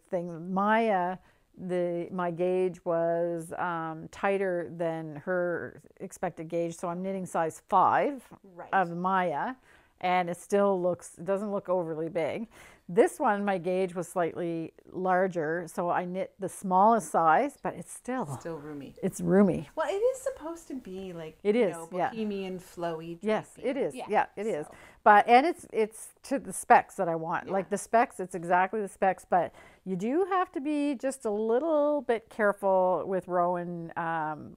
thing, Maja, my gauge was tighter than her expected gauge, so I'm knitting size 5 of Maja, and it doesn't look overly big. This one, my gauge was slightly larger, so I knit the smallest size, but it's still roomy. It's roomy. Well, it is supposed to be like bohemian, flowy. Yes, it is. Yeah, it is. But it's to the specs that I want. Like the specs, it's exactly the specs, but you do have to be just a little bit careful with Rowan,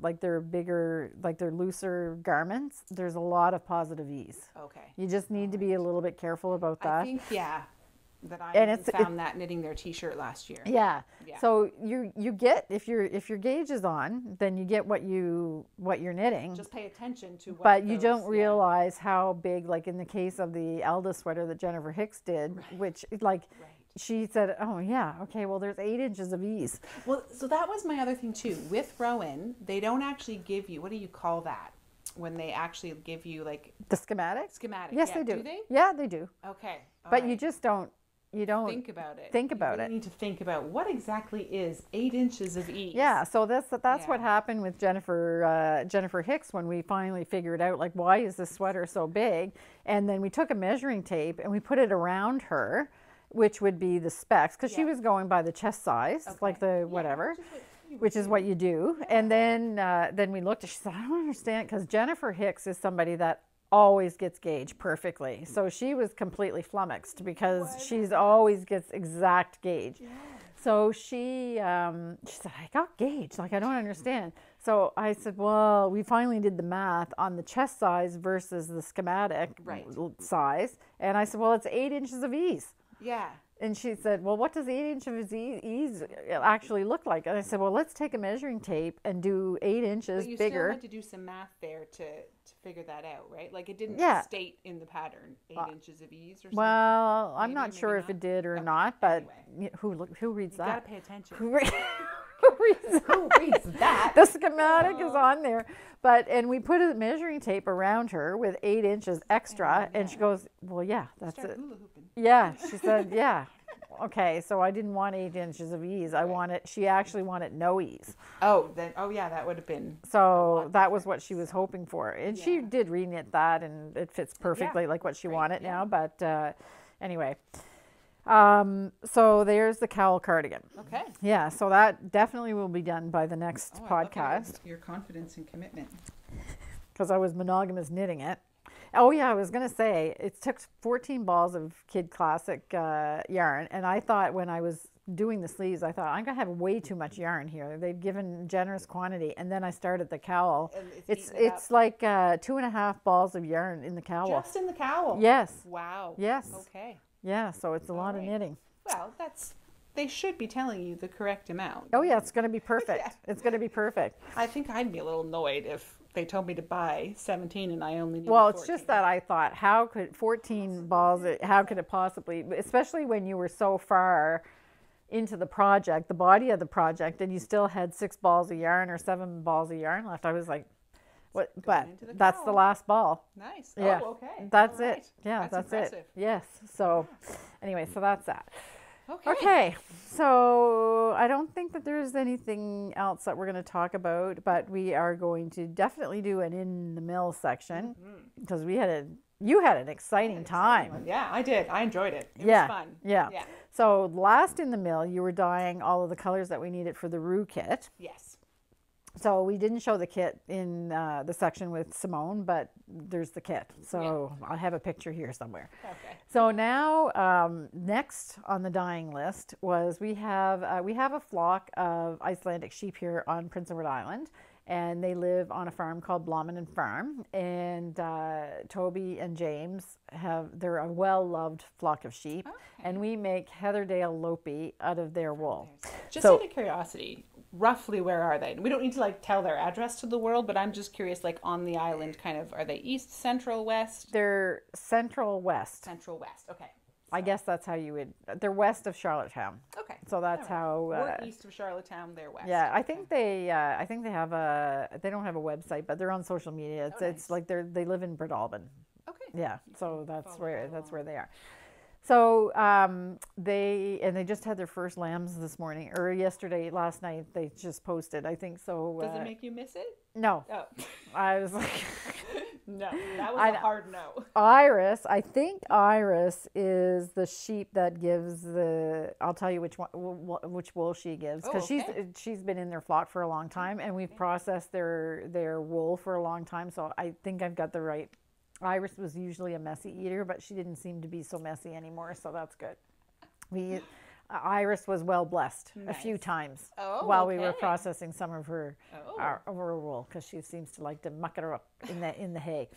like they're bigger, like they're looser garments. There's a lot of positive ease. Okay. You just need to be a little bit careful about that. I think, that I found that knitting their t-shirt last year. Yeah. So you get if your gauge is on, then you get what you're knitting. Just pay attention to what But you don't realize how big, like in the case of the Elda sweater that Jennifer Hicks did, which she said, oh yeah, okay, well there's 8 inches of ease. Well, so that was my other thing too. With Rowan, they don't actually give you, what do you call that? When they actually give you like the schematic? Schematic. Yes, they do. Do they? Yeah, they do. Okay. But you just don't think about it. You need to think about what exactly is 8 inches of ease. Yeah, so that's what happened with Jennifer Hicks when we finally figured out, like, why is this sweater so big? And then we took a measuring tape and we put it around her, which would be the specs, because she was going by the chest size, like the whatever. Which is what you do. And then we looked and she said, I don't understand, because Jennifer Hicks is somebody that always gets gauge perfectly. So she was completely flummoxed because she's always gets exact gauge. Yeah. So she said, I got gauge, like I don't understand. So I said, well, we finally did the math on the chest size versus the schematic size. And I said, well, it's 8 inches of ease. Yeah. And she said, well, what does 8 inches of ease actually look like? And I said, well, let's take a measuring tape and do 8 inches bigger. But you still had to do some math there to figure that out, right? Like it didn't state in the pattern 8 inches of ease or something. Well, I'm not sure if it did or not, but anyway. Who reads that? You got to pay attention. Who reads that? The schematic is on there. And we put a measuring tape around her with 8 inches extra, and she goes, well, yeah, that's it. Yeah, she said, yeah. Okay, so I didn't want 8 inches of ease. I wanted, she actually wanted no ease. Oh, then, oh yeah, that would have been. So that was what she was hoping for. And she did reknit that, and it fits perfectly like what she wanted now. But anyway, so there's the Cowl cardigan. Okay. Yeah, so that definitely will be done by the next podcast. Your confidence and commitment. Because I was monogamous knitting it. Oh yeah, I was gonna say it took 14 balls of Kid Classic yarn, and I thought when I was doing the sleeves, I thought I'm gonna have way too much yarn here. They've given generous quantity, and then I started the cowl. And It's like 2.5 balls of yarn in the cowl. Just in the cowl. Yes. Wow. Yes. Okay. Yeah, so it's a lot of knitting. Well, they should be telling you the correct amount. Oh yeah, it's gonna be perfect. It's gonna be perfect. I think I'd be a little annoyed if they told me to buy 17 and I only needed Well, 14. it's just that I thought, how could 14 balls, how could it possibly, especially when you were so far into the project, the body of the project, and you still had 6 balls of yarn or 7 balls of yarn left. I was like, what? But that's the last ball. Nice. Yeah. Oh, okay. That's All right. it. Yeah, that's impressive. it. Yes. So anyway, so that's that. Okay. Okay, so I don't think that there's anything else that we're going to talk about, but we are going to definitely do an in the mill section because you had an exciting time. Yeah, I did. I enjoyed it. It was fun. Yeah. So last in the mill, you were dyeing all of the colors that we needed for the Rioux kit. Yes. So we didn't show the kit in the section with Simone, but there's the kit. So I have a picture here somewhere. Okay. So now next on the dyeing list was we have a flock of Icelandic sheep here on Prince Edward Island, and they live on a farm called Blominen Farm. And Toby and James they're a well-loved flock of sheep, and we make Heatherdale Lopi out of their wool. Just out of curiosity, roughly where are they? We don't need to like tell their address to the world, but I'm just curious, like on the island, kind of, are they east, central, west? They're central west. Central west. Okay. I guess that's how you would. They're west of Charlottetown. Okay. So that's how. We're east of Charlottetown. They're west. Yeah, I think they have a. They don't have a website, but they're on social media. It's like they live in Breadalbin. Okay. Yeah, so that's where they are. So they just had their first lambs this morning or last night. They just posted. I think so. Does it make you miss it? No. Oh. I was like. No, that was a hard no. Iris, I think Iris is the sheep that gives I'll tell you which wool she gives, because she's been in their flock for a long time, and we've processed their wool for a long time. So I think I've got the right. Iris was usually a messy eater, but she didn't seem to be so messy anymore, so that's good. Iris was well blessed a few times while we were processing some of her wool, because she seems to like to muck it up in the hay.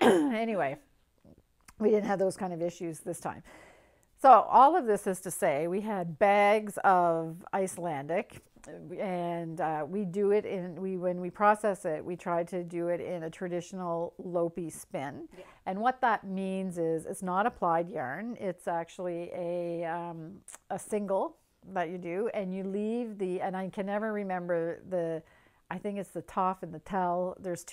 Anyway, we didn't have those kind of issues this time. So all of this is to say we had bags of Icelandic, and we do it when we process it, we try to do it in a traditional Lopi spin. Yeah. And what that means is it's not applied yarn. It's actually a single that you do, and you leave and I can never remember I think it's the toff and the tell. There's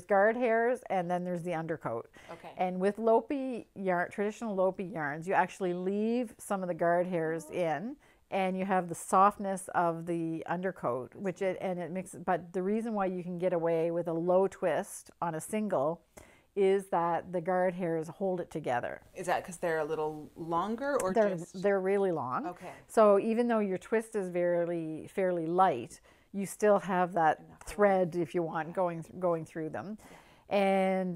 guard hairs, and then there's the undercoat. Okay. And with Lopi yarn, traditional Lopi yarns, you actually leave some of the guard hairs in, and you have the softness of the undercoat, it mixes. But the reason why you can get away with a low twist on a single is that the guard hairs hold it together. Is that because they're a little longer, or they're really long? Okay. So even though your twist is fairly light, you still have that thread, if you want, going through them. And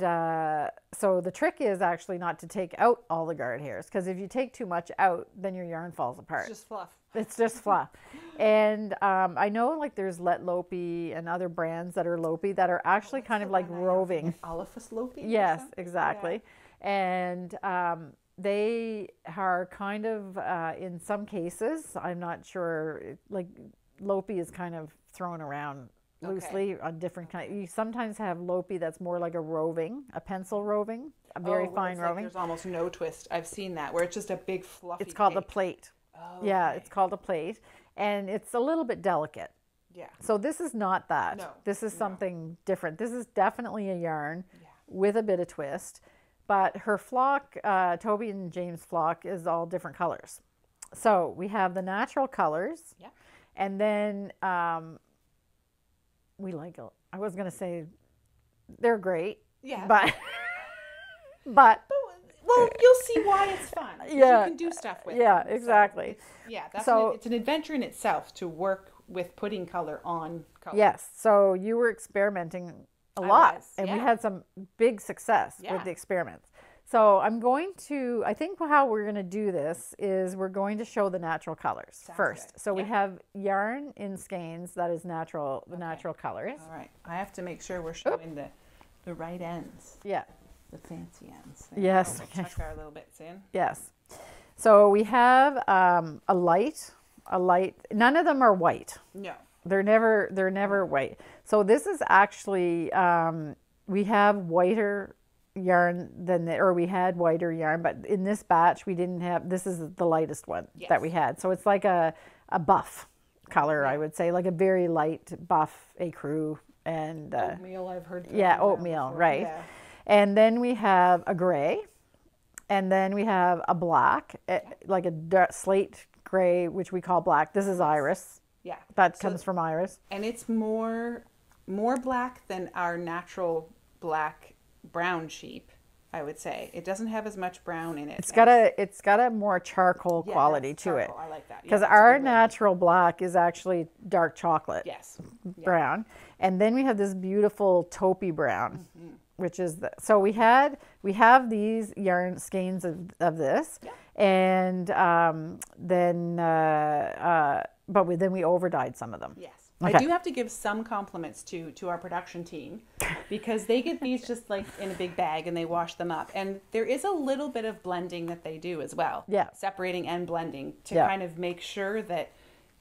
so the trick is actually not to take out all the guard hairs, because if you take too much out, then your yarn falls apart. It's just fluff. It's just fluff. And I know like there's Let Lopi and other brands that are Lopi that are actually kind of like roving. Olafus Lopi? Yes, exactly. Yeah. And they are kind of, in some cases, I'm not sure, like Lopi is kind of thrown around loosely on different kinds. You sometimes have Lopi that's more like a pencil roving, a very fine roving. Like there's almost no twist. I've seen that, where it's just a big fluffy It's called cake. a plate. Oh, yeah, it's called a plate, and it's a little bit delicate. Yeah. So this is not that. No. This is something different. This is definitely a yarn with a bit of twist, but her flock, Toby and James' flock, is all different colors. So we have the natural colors. Yeah. And then we like, I was going to say they're great. Yeah. But, well, you'll see why it's fun. Yeah. You can do stuff with Yeah, them. exactly. So it's an adventure in itself to work with putting color on color. Yes. So you were experimenting a lot. And we yeah. had some big success with the experiments. So I think how we're going to do this is we're going to show the natural colors first. Good. So we have yarn in skeins that is natural, the natural colors. All right. I have to make sure we're showing the right ends. Yeah. The fancy ends. Yes. We'll tuck our little bits in. Yes. So we have a light. None of them are white. No. They're never white. So this is actually, we have whiter yarn we had whiter yarn, but in this batch we didn't have, this is the lightest one that we had. So it's like a buff color, I would say, like a very light buff ecru and oatmeal, I've heard. Oatmeal, right. Yeah. And then we have a gray, and then we have a black, like a slate gray, which we call black. This is iris. Yeah. That comes from iris. And it's more black than our natural black brown sheep, I would say. It doesn't have as much brown in it. It's got a more charcoal quality to it. I like that. Because our natural black is actually dark chocolate. Yes. Brown. And then we have this beautiful taupey brown, which is so we have these yarn skeins of this, and then we over dyed some of them. Yes. Okay. I do have to give some compliments to our production team, because they get these just like in a big bag and they wash them up. And there is a little bit of blending that they do as well. Yeah. Separating and blending to kind of make sure that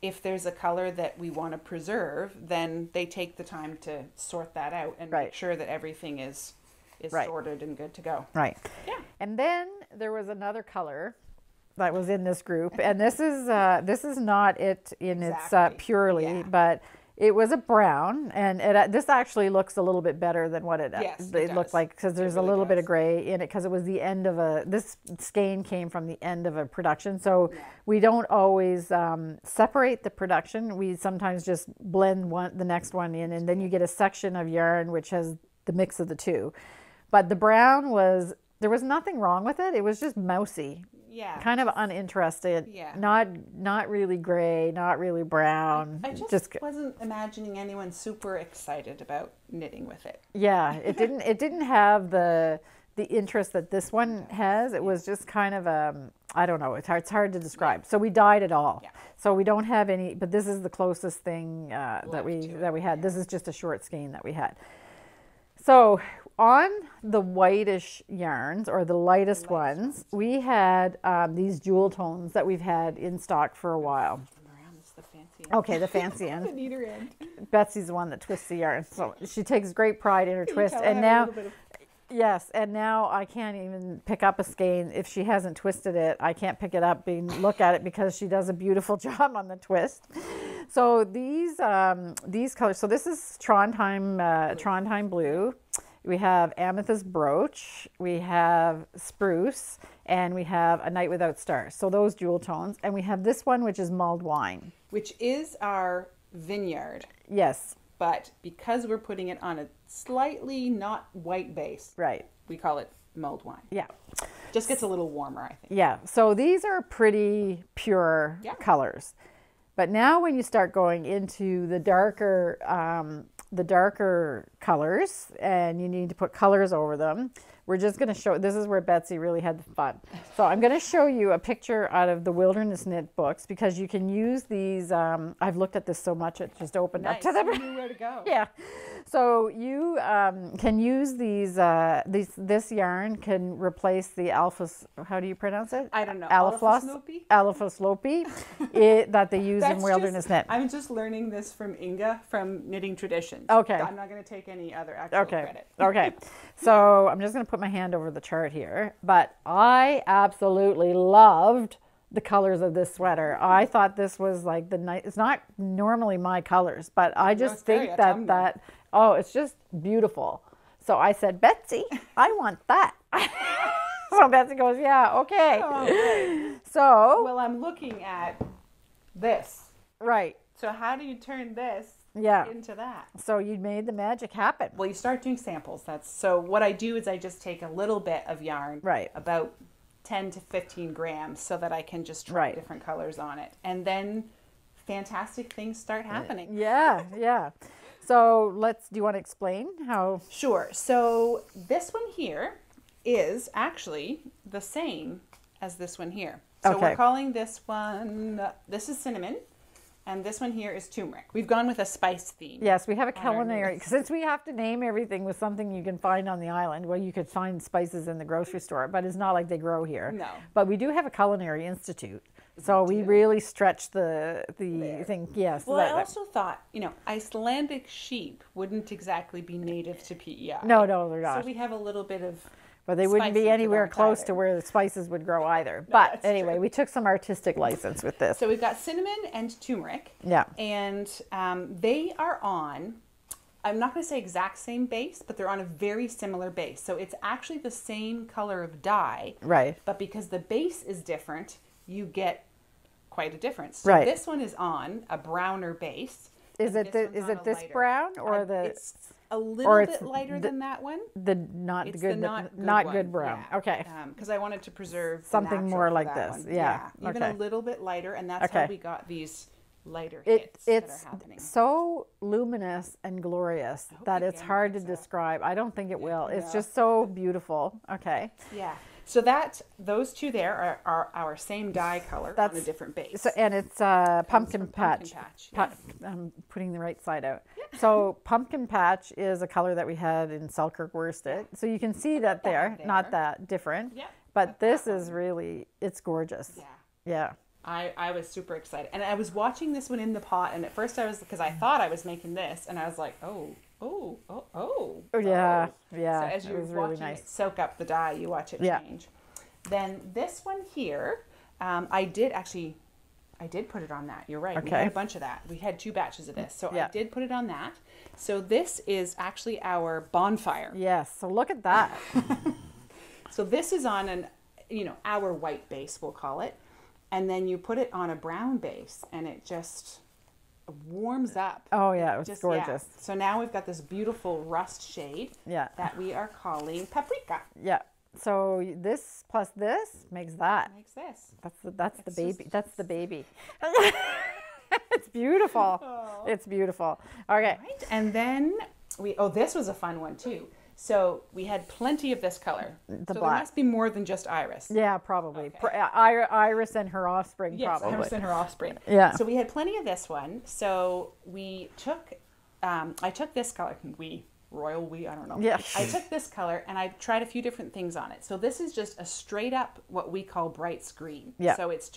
if there's a color that we want to preserve, then they take the time to sort that out and make sure that everything is sorted and good to go. Right. Yeah. And then there was another color that was in this group, and this is not it in its purely, but it was a brown, and this actually looks a little bit better than what it looked like, because there's a little bit of gray in it, because it was the end of this skein came from the end of a production, so we don't always separate the production. We sometimes just blend the next one in, and then you get a section of yarn which has the mix of the two. But the brown there was nothing wrong with it. It was just mousy. Yeah. Kind of uninterested. Yeah. Not really gray, not really brown. I just wasn't imagining anyone super excited about knitting with it. Yeah, it didn't have the interest that this one has. It was just kind of I don't know, it's hard to describe. So we dyed it all. Yeah. So we don't have any, but this is the closest thing that we had. This is just a short skein that we had. So on the whitish yarns, or the lightest ones, we had these jewel tones that we've had in stock for a while. The fancy end. Okay, the fancy end. The neater end. Betsy's the one that twists the yarn, so she takes great pride in her twist. And now, and now I can't even pick up a skein if she hasn't twisted it. I can't pick it up and look at it, because she does a beautiful job on the twist. So these colors. So this is Trondheim blue. We have amethyst brooch, we have spruce, and we have a night without stars. So those jewel tones. And we have this one, which is mulled wine. Which is our vineyard. Yes. But because we're putting it on a slightly not white base, we call it mulled wine. Yeah. Just gets a little warmer, I think. Yeah. So these are pretty pure colors. But now when you start going into the darker colors, and you need to put colors over them, we're just going to show, this is where Betsy really had the fun. So I'm going to show you a picture out of the Wilderness Knit books, because you can use these, I've looked at this so much it just opened up to them. You knew where to go. Yeah. So you can use these, this yarn can replace the how do you pronounce it? I don't know. Alphaslope that they use in Wilderness Knit. I'm just learning this from Inga from Knitting Traditions. Okay. I'm not going to take any other actual credit. Okay. So I'm just going to put my hand over the chart here, but I absolutely loved the colors of this sweater. I thought this was like it's not normally my colors, but I just think that it's just beautiful. So I said, Betsy, I want that. So So Betsy goes, yeah, okay. Oh, right. So. Well, I'm looking at this. Right. So how do you turn this into that? So you made the magic happen. Well, you start doing samples. So what I do is I just take a little bit of yarn, about 10 to 15 grams, so that I can just try different colors on it. And then fantastic things start happening. Yeah, yeah. So do you want to explain how? Sure. So this one here is actually the same as this one here. So we're calling this one, this is cinnamon. And this one here is turmeric. We've gone with a spice theme. Yes, we have a culinary, since we have to name everything with something you can find on the island. Well, you could find spices in the grocery store, but it's not like they grow here. No. But we do have a culinary institute. So we really stretch the thing. Yes. Well, I also thought, Icelandic sheep wouldn't exactly be native to PEI. No, they're not. So we have a little bit of... But they wouldn't be anywhere close to where the spices would grow either. But anyway, we took some artistic license with this. So we've got cinnamon and turmeric. Yeah. And they are on, I'm not going to say exact same base, but they're on a very similar base. So it's actually the same color of dye. Right. But because the base is different, you get quite a difference. So this one is on a browner base. Is it this brown or It's a little bit lighter than that one. The not good brown. Yeah. Okay. Because I wanted to preserve something more like this. One. Yeah. Even a little bit lighter, and that's how we got these lighter hits that are happening. It's so luminous and glorious that it's hard to describe. I don't think it will. It's just so beautiful. Okay. Yeah. So those two there are our same dye color on a different base. So, and it's pumpkin patch. I'm putting the right side out. So pumpkin patch is a color that we had in Selkirk worsted. So you can see that there, not that different. Yep. But this is really, it's gorgeous. Yeah. Yeah. I was super excited. And I was watching this one in the pot, and at first because I thought I was making this, and I was like, oh. Yeah. So as you're watching it soak up the dye, you watch it change. Then this one here, I did put it on that. You're right. We had a bunch of that. We had 2 batches of this. So I did put it on that. So this is actually our bonfire. Yes. So look at that. So this is on our white base, we'll call it. And then you put it on a brown base, and it just warms up. Oh yeah, it was gorgeous. Yeah. So now we've got this beautiful rust shade that we are calling paprika. Yeah. So this plus this makes that. Makes this. That's the baby. That's the baby. It's beautiful. Oh. It's beautiful. Okay. Right. And then this was a fun one too. So we had plenty of this color. The black. There must be more than just iris. Yeah, probably. Okay. Iris and her offspring, probably. Iris and her offspring. Yeah. So we had plenty of this one. So I took this color. I don't know. Yeah. I took this color and I tried a few different things on it. So this is just a straight up what we call bright green. Yeah. So it's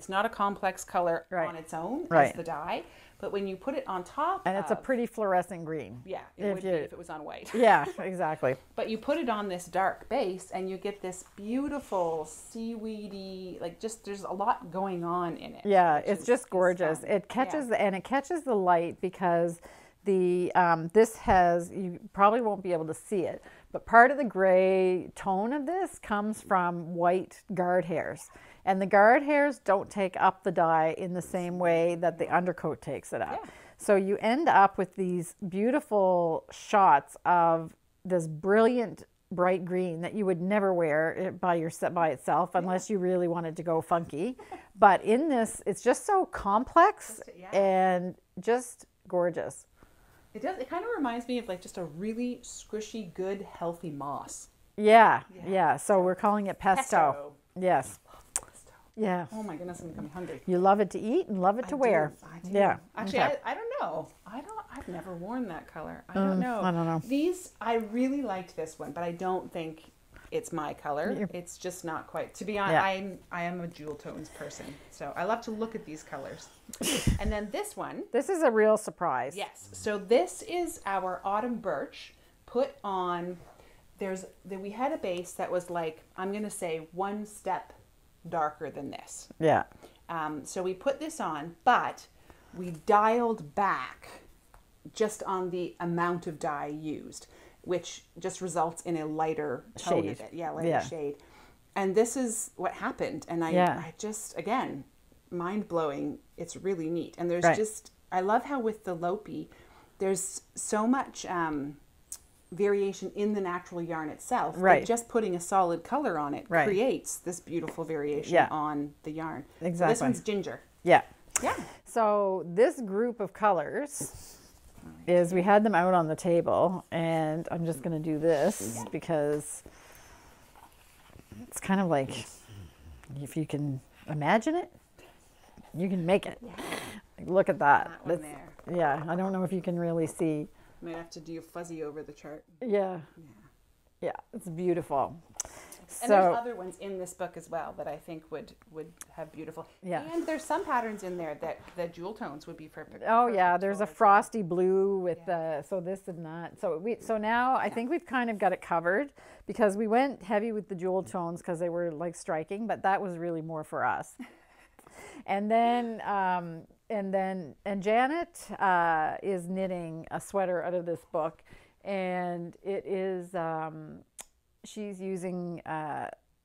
not a complex color on its own as the dye. But when you put it on top and it's a pretty fluorescent green. Yeah, it would be if it was on white. Yeah, exactly. But you put it on this dark base and you get this beautiful seaweedy, there's a lot going on in it. Yeah, it's just gorgeous. It catches the light because you probably won't be able to see it, but part of the gray tone of this comes from white guard hairs. And the guard hairs don't take up the dye in the same way that the undercoat takes it up. Yeah. So you end up with these beautiful shots of this brilliant bright green that you would never wear by itself unless you really wanted to go funky. But in this, it's just so complex and just gorgeous. It does. It kind of reminds me of just a really squishy, good, healthy moss. Yeah. So we're calling it pesto. Yes. Yeah. Oh my goodness, I'm becoming hungry. You love it to eat and love it to wear. I do. Yeah. Actually, I don't know. I've never worn that color. I don't know. I don't know. I really liked this one, but I don't think it's my color. It's just not quite. To be honest, I am a jewel tones person, so I love to look at these colors. And then this one. This is a real surprise. Yes. So this is our autumn birch put on. We had a base that was I'm going to say 1 step darker than this. Yeah. So we put this on, but we dialed back just on the amount of dye used, which just results in a lighter tone of it. Yeah, lighter shade. And this is what happened. And I just, again, mind blowing. It's really neat. And there's just, I love how with the Lopi, there's so much variation in the natural yarn itself. Right. But just putting a solid color on it creates this beautiful variation on the yarn. Exactly. So this one's ginger. Yeah. Yeah. So this group of colors is, we had them out on the table, and I'm just going to do this because it's kind of like, if you can imagine it, you can make it. Like, look at that. That one there. Yeah, I don't know if you can really see. Might have to do fuzzy over the chart. Yeah. Yeah, it's beautiful. And there's other ones in this book as well that I think would have beautiful. Yeah. And there's some patterns in there that the jewel tones would be perfect. Oh yeah, there's a frosty blue with so this and that. So now I think we've kind of got it covered, because we went heavy with the jewel tones because they were like striking, but that was really more for us. And then Janet is knitting a sweater out of this book, and it is she's using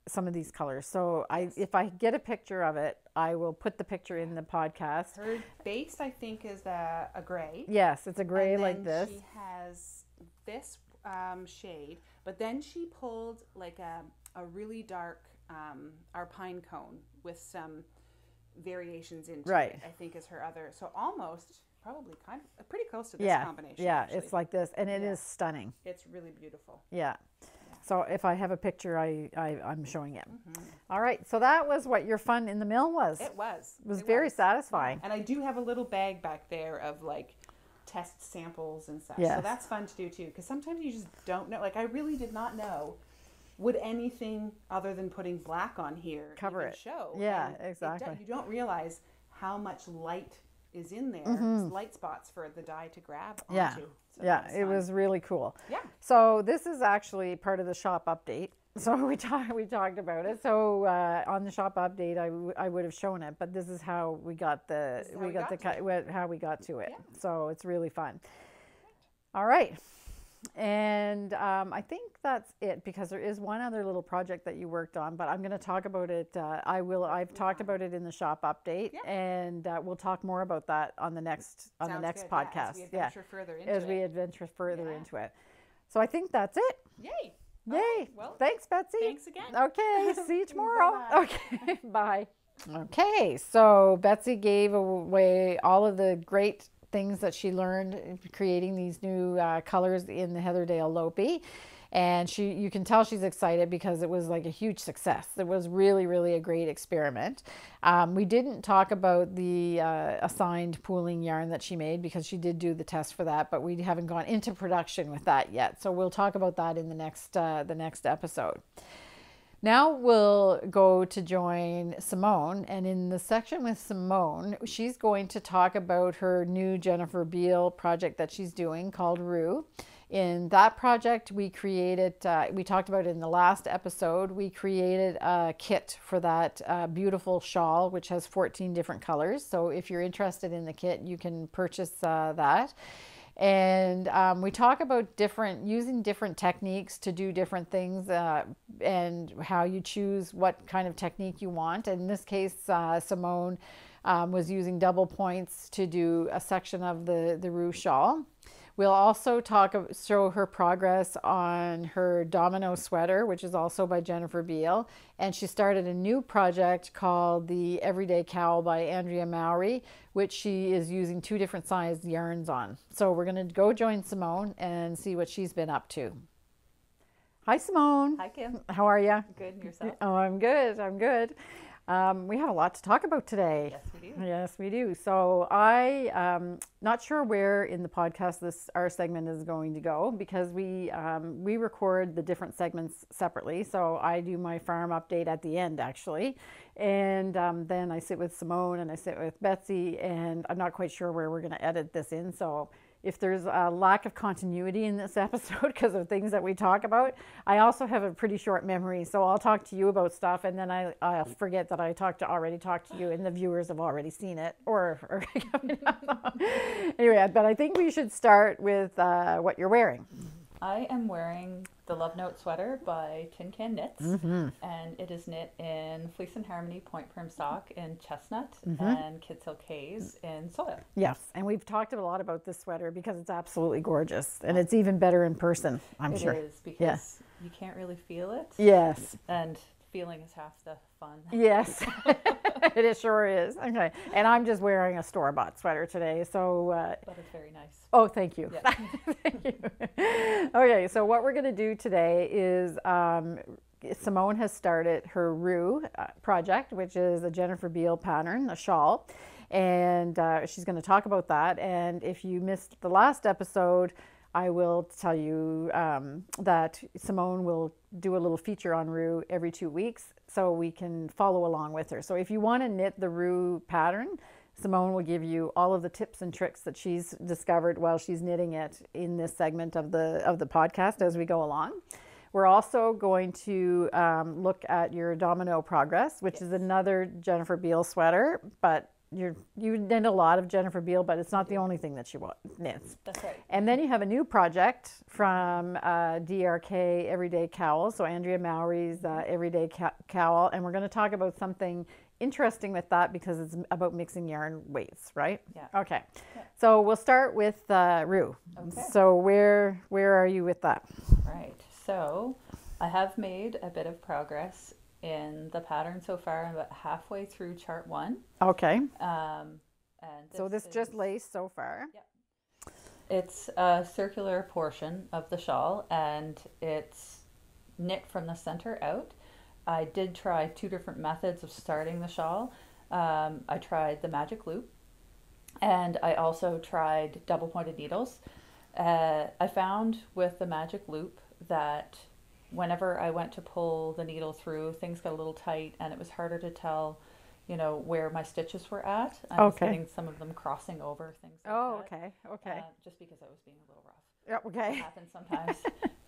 some of these colors. So if I get a picture of it, I will put the picture in the podcast. Her base, I think, is a gray. Yes, it's a gray and like this. She has this shade, but then she pulled like a really dark arpine cone with some variations into it, I think is her other. So almost, probably kind of pretty close to this combination. Yeah, actually. it's like this, and it is stunning. It's really beautiful. Yeah. So if I have a picture, I'm showing it. All right. So that was what your fun in the mill was. It was. It was very satisfying. And I do have a little bag back there of like test samples and stuff. Yes. So that's fun to do too, because sometimes you just don't know. Like I really did not know, would anything other than putting black on here cover even it? Show? Yeah, And exactly. You don't realize how much light is in there, light spots for the dye to grab onto. So it was really cool. Yeah. So this is actually part of the shop update. So we talked about it. So on the shop update, I would have shown it, but this is how we got how we got to it. Yeah. So it's really fun. All right. And I think that's it, because there is one other little project that you worked on, but I'm going to talk about it. I've talked about it in the shop update, and we'll talk more about that on the next podcast. As we adventure further into it. So I think that's it. Yay! Yay! Right, well, thanks, Betsy. Thanks again. Okay, see you tomorrow. Bye-bye. Okay, bye. Okay, so Betsy gave away all of the great things that she learned creating these new colors in the Heatherdale Lopi, and you can tell she's excited because it was like a huge success. It was really, really a great experiment. We didn't talk about the assigned pooling yarn that she made, because she did do the test for that, but we haven't gone into production with that yet. So we'll talk about that in the next episode. Now we'll go to join Simone, and in the section with Simone, she's going to talk about her new Jennifer Beal project that she's doing called Rioux. In that project, we created, we talked about it in the last episode, we created a kit for that beautiful shawl, which has 14 different colors. So if you're interested in the kit, you can purchase that. And we talk about using different techniques to do different things, and how you choose what kind of technique you want. In this case, Simone was using double points to do a section of the Rioux shawl. We'll also show her progress on her Domino sweater, which is also by Jennifer Beal. And she started a new project called the Everyday Cowl by Andrea Mowry, which she is using 2 different size yarns on. So we're going to go join Simone and see what she's been up to. Hi, Simone. Hi, Kim. How are you? Good, and yourself? Oh, I'm good. I'm good. We have a lot to talk about today. Yes, we do. Yes, we do. So I'm not sure where in the podcast our segment is going to go, because we record the different segments separately. So I do my farm update at the end, actually. And then I sit with Simone and I sit with Betsy, and I'm not quite sure where we're going to edit this in. So if there's a lack of continuity in this episode because of things that we talk about, I also have a pretty short memory. So I'll talk to you about stuff, and then I'll forget that I already talked to you, and the viewers have already seen it. Anyway, but I think we should start with what you're wearing. I am wearing the Love Note sweater by Tin Can Knits, and it is knit in Fleece and Harmony point perm sock in chestnut and Kid Silk Haze in soil. Yes, and we've talked a lot about this sweater because it's absolutely gorgeous, and it's even better in person, I'm sure. It is, because you can't really feel it. Yes. And feeling is half the fun. Yes, it sure is. Okay, and I'm just wearing a store-bought sweater today, so. But it's very nice. Oh, thank you. Yeah. Thank you. Okay, so what we're going to do today is Simone has started her Rioux project, which is a Jennifer Beal pattern, a shawl, and she's going to talk about that. And if you missed the last episode, I will tell you that Simone will do a little feature on Rioux every 2 weeks, so we can follow along with her. So if you want to knit the Rioux pattern, Simone will give you all of the tips and tricks that she's discovered while she's knitting it in this segment of the podcast as we go along. We're also going to look at your Domino progress, which is another Jennifer Beal sweater, but you knit a lot of Jennifer Beal, but it's not the only thing that she knits. That's right. And then you have a new project from DRK Everyday Cowl, so Andrea Mowry's Everyday Cowl, and we're going to talk about something interesting with that because it's about mixing yarn weights, right? Yeah. Okay. Yeah. So we'll start with Rioux. Okay. So where are you with that? Right. So I have made a bit of progress in the pattern so far. I'm about halfway through chart 1. Okay. And so this is just lace so far. Yep. It's a circular portion of the shawl, and it's knit from the center out. I did try 2 different methods of starting the shawl. I tried the magic loop, and I also tried double pointed needles. I found with the magic loop that whenever I went to pull the needle through, things got a little tight, and it was harder to tell, where my stitches were at. I was getting some of them crossing over, things like that. Okay. Just because I was being a little rough. Yeah, okay. It happens sometimes.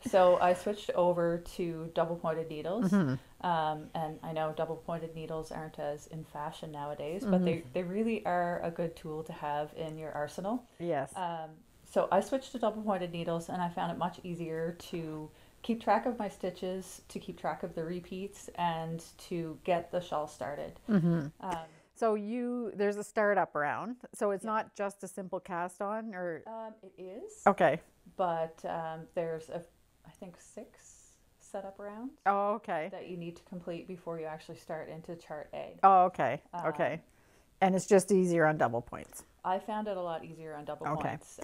So I switched over to double pointed needles. And I know double pointed needles aren't as in fashion nowadays, but they really are a good tool to have in your arsenal. Yes. So I switched to double pointed needles, and I found it much easier to keep track of my stitches, to keep track of the repeats, and to get the shawl started. So there's a startup round. So it's not just a simple cast on, or it is. Okay. But there's I think 6 setup rounds. Oh, okay. That you need to complete before you actually start into chart A. Oh, okay. Okay. And it's just easier on double points. I found it a lot easier on double points.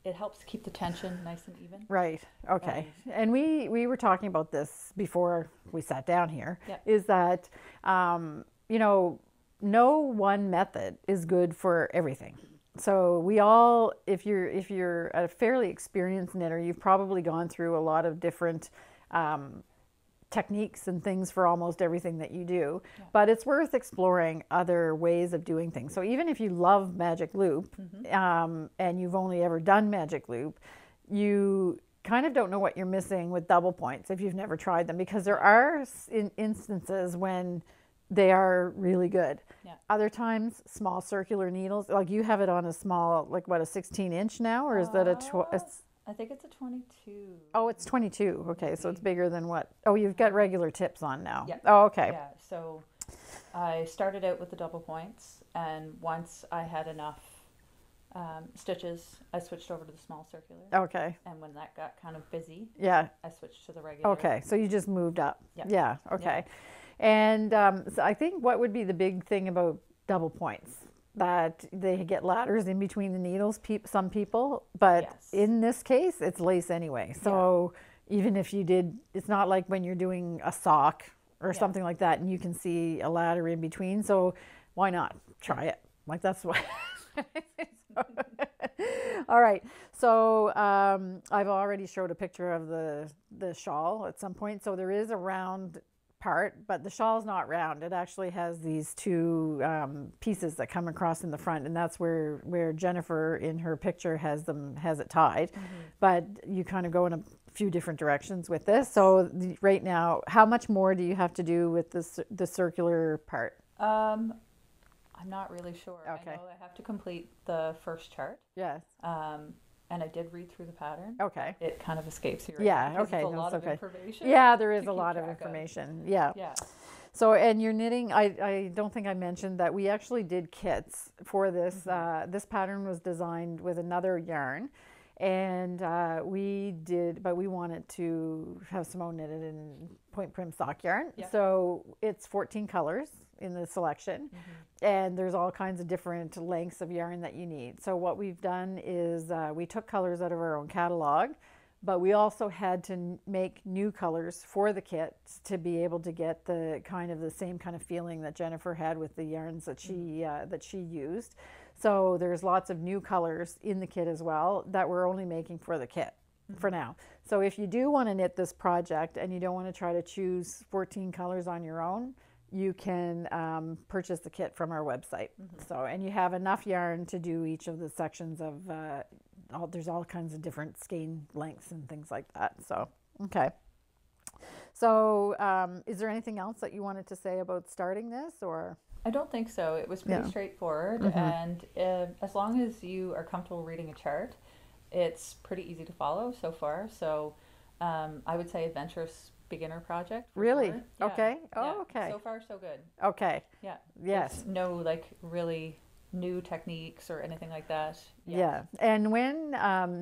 It helps keep the tension nice and even. Right. Okay. And we were talking about this before we sat down here. Yep. Is that no one method is good for everything. So we all, if you're a fairly experienced knitter, you've probably gone through a lot of different techniques and things for almost everything that you do, but it's worth exploring other ways of doing things. So even if you love magic loop and you've only ever done magic loop, you kind of don't know what you're missing with double points if you've never tried them, because there are instances when they are really good. Yeah. Other times, small circular needles, like you have it on a small, like what, a 16-inch now, or is that I think it's a 22. Oh, it's 22. Okay, so it's bigger than what? Oh, you've got regular tips on now. Yeah. Oh, okay. Yeah, so I started out with the double points, and once I had enough stitches, I switched over to the small circular. Okay. And when that got kind of busy, I switched to the regular. Okay, so you just moved up. Yeah. Yeah, okay. Yeah. And so I think what would be the big thing about double points, that they get ladders in between the needles, some people, but in this case, it's lace anyway. So even if you did, it's not like when you're doing a sock or something like that and you can see a ladder in between. So why not try it? Like that's what. All right. So I've already showed a picture of the shawl at some point. So there is a round part, but the shawl's not round. It actually has these 2 pieces that come across in the front, and that's where Jennifer in her picture has it tied. But you kind of go in a few different directions with this. So right now, how much more do you have to do with the circular part? I'm not really sure. Okay. I know I have to complete the first chart. Yes. and I did read through the pattern. Okay. It kind of escapes you right Yeah, now because okay, it's a that's lot of okay. information. Yeah, there is to a keep lot of track information. Yeah. Yeah. So, and you're knitting, I don't think I mentioned that we actually did kits for this. This pattern was designed with another yarn. And but we wanted to have Simone knitted in point prim sock yarn. Yeah. So it's 14 colors in the selection. And there's all kinds of different lengths of yarn that you need. So what we've done is we took colors out of our own catalog, but we also had to make new colors for the kits to be able to get the same kind of feeling that Jennifer had with the yarns that she used. So there's lots of new colors in the kit as well that we're only making for the kit for now. So if you do want to knit this project and you don't want to try to choose 14 colors on your own, you can purchase the kit from our website. So, and you have enough yarn to do each of the sections of there's all kinds of different skein lengths and things like that. So, okay. So, is there anything else that you wanted to say about starting this, or? I don't think so. It was pretty straightforward, and as long as you are comfortable reading a chart, it's pretty easy to follow so far. So, I would say adventurous beginner project. Really? Sure. Yeah. Okay. Oh, Yeah. okay. So far, so good. Okay. Yeah. Yes. There's no like really new techniques or anything like that. Yeah. And when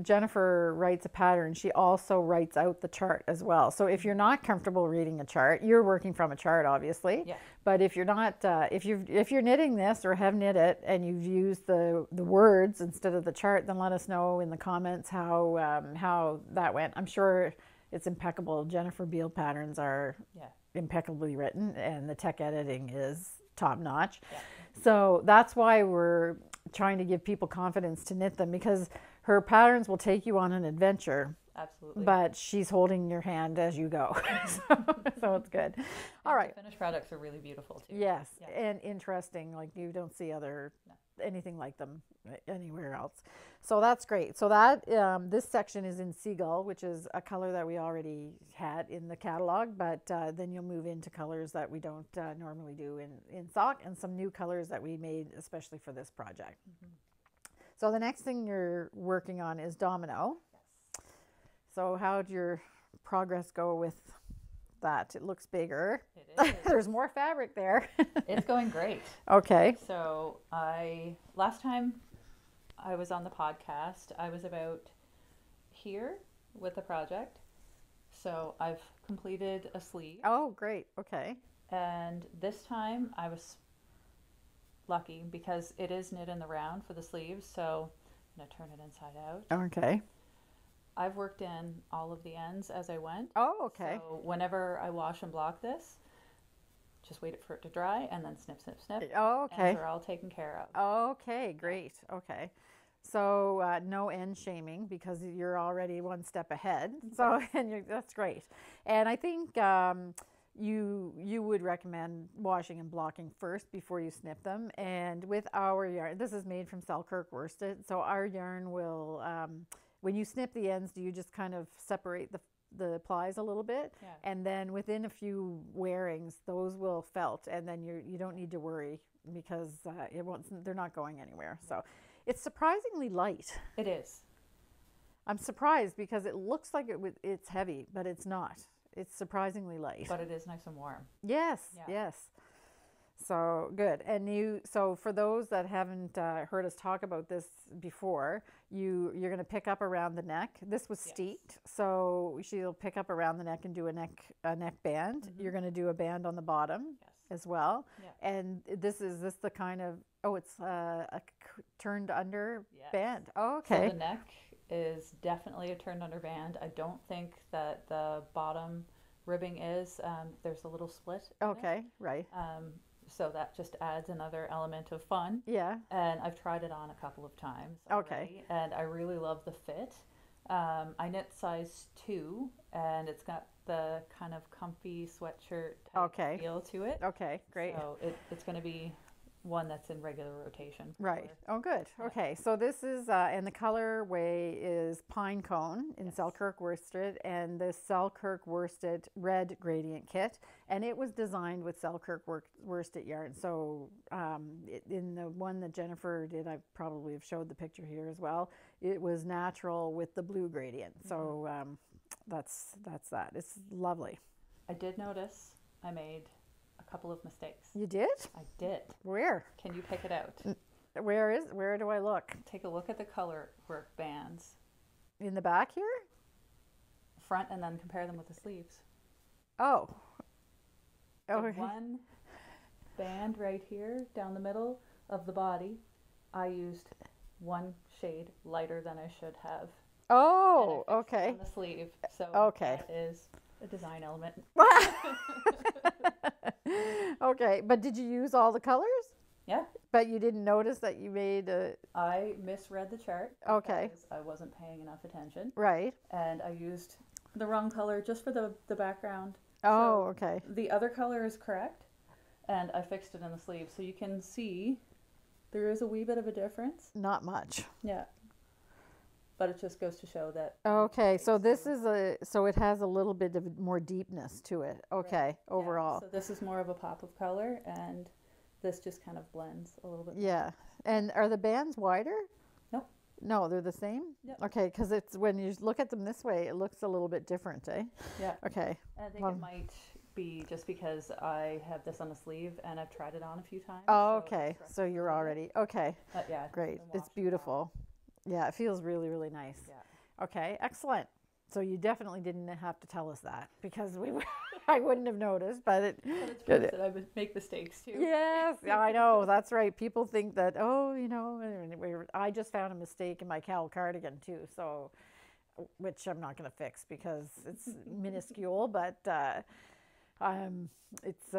Jennifer writes a pattern, she also writes out the chart as well. So if you're not comfortable reading a chart, you're working from a chart, obviously. Yeah. But if you're not, if you're knitting this or have knit it and you've used the words instead of the chart, then let us know in the comments how that went. I'm sure it's impeccable. Jennifer Beal patterns are impeccably written, and the tech editing is top notch. Yeah. So that's why we're trying to give people confidence to knit them, because her patterns will take you on an adventure. Absolutely. But she's holding your hand as you go. So it's good. All right. The finished products are really beautiful too. Yes. Yeah. And interesting. Like you don't see anything like them anywhere else. So that's great. So that this section is in Seagull, which is a color that we already had in the catalog, but then you'll move into colors that we don't normally do in sock, and some new colors that we made especially for this project. So the next thing you're working on is Domino. Yes. So how'd your progress go with that? It looks bigger. It is. There's more fabric there. It's going great. Okay. So last time I was on the podcast, I was about here with the project. So I've completed a sleeve. Oh, great. Okay. And this time I was lucky because it is knit in the round for the sleeves. So I'm going to turn it inside out. Okay. I've worked in all of the ends as I went. Oh, okay. So whenever I wash and block this, just wait for it to dry and then snip, snip, snip. Oh, okay. Ends are all taken care of. Okay, great. Okay. So no end shaming because you're already one step ahead. So that's great. And I think you would recommend washing and blocking first before you snip them. And with our yarn, this is made from Selkirk worsted. So our yarn will, when you snip the ends, do you just kind of separate the plies a little bit? Yeah. And then within a few wearings, those will felt, and then you don't need to worry because they're not going anywhere. So it's surprisingly light. It is. I'm surprised because it looks like it's heavy, but it's not. It's surprisingly light. But it is nice and warm. Yes, Yeah. yes. So good. And so for those that haven't heard us talk about this before, you're going to pick up around the neck. This was steeped, so she'll pick up around the neck and do a neck band. Mm-hmm. You're going to do a band on the bottom as well. Yeah. And this the kind of it's a turned under band. Oh, okay. So the neck is definitely a turned under band. I don't think that the bottom ribbing is. There's a little split. Okay, right. So that just adds another element of fun. Yeah. And I've tried it on a couple of times already. Okay. And I really love the fit. I knit size 2, and it's got the kind of comfy sweatshirt type feel to it. Okay, great. So it's going to be one that's in regular rotation. Right. Oh, good. Okay. So this is, and the colorway is Pine Cone in Selkirk worsted, and the Selkirk worsted red gradient kit. And it was designed with Selkirk worsted yarn. So in the one that Jennifer did, I probably have showed the picture here as well. It was natural with the blue gradient. So that's that. It's lovely. I did notice I made a couple of mistakes. You did? I did. Where? Can you pick it out? Where do I look? Take a look at the color work bands. In the back here? Front, and then compare them with the sleeves. Oh. The Okay. one band right here down the middle of the body, I used one shade lighter than I should have. Oh, And I fixed it okay. on the sleeve. So Okay. that is a design element. Okay, but did you use all the colors? Yeah. But you didn't notice that you made a... I misread the chart. Okay. Because I wasn't paying enough attention. Right. And I used the wrong color just for the background. Oh, So okay. the other color is correct. And I fixed it in the sleeve. So you can see there is a wee bit of a difference. Not much. Yeah. But it just goes to show that. Okay, so this is so it has a little bit of more deepness to it. Okay, Yeah, overall. so this is more of a pop of color, and this just kind of blends a little bit. Yeah. And are the bands wider? Nope. No, they're the same? Yep. Okay, because it's when you look at them this way, it looks a little bit different, eh? Yeah. Okay. And I think it might be just because I have this on the sleeve and I've tried it on a few times. Oh, so okay. it's So you're already... Okay, But yeah, great. been It's washed beautiful. Yeah, it feels really, really nice. Yeah. Okay, excellent. So you definitely didn't have to tell us that because I wouldn't have noticed, but it... But it's proof that I would make mistakes too. Yes, I know. That's right. People think that, oh, you know, I just found a mistake in my Cowl cardigan too, so, which I'm not going to fix because it's minuscule, but it's,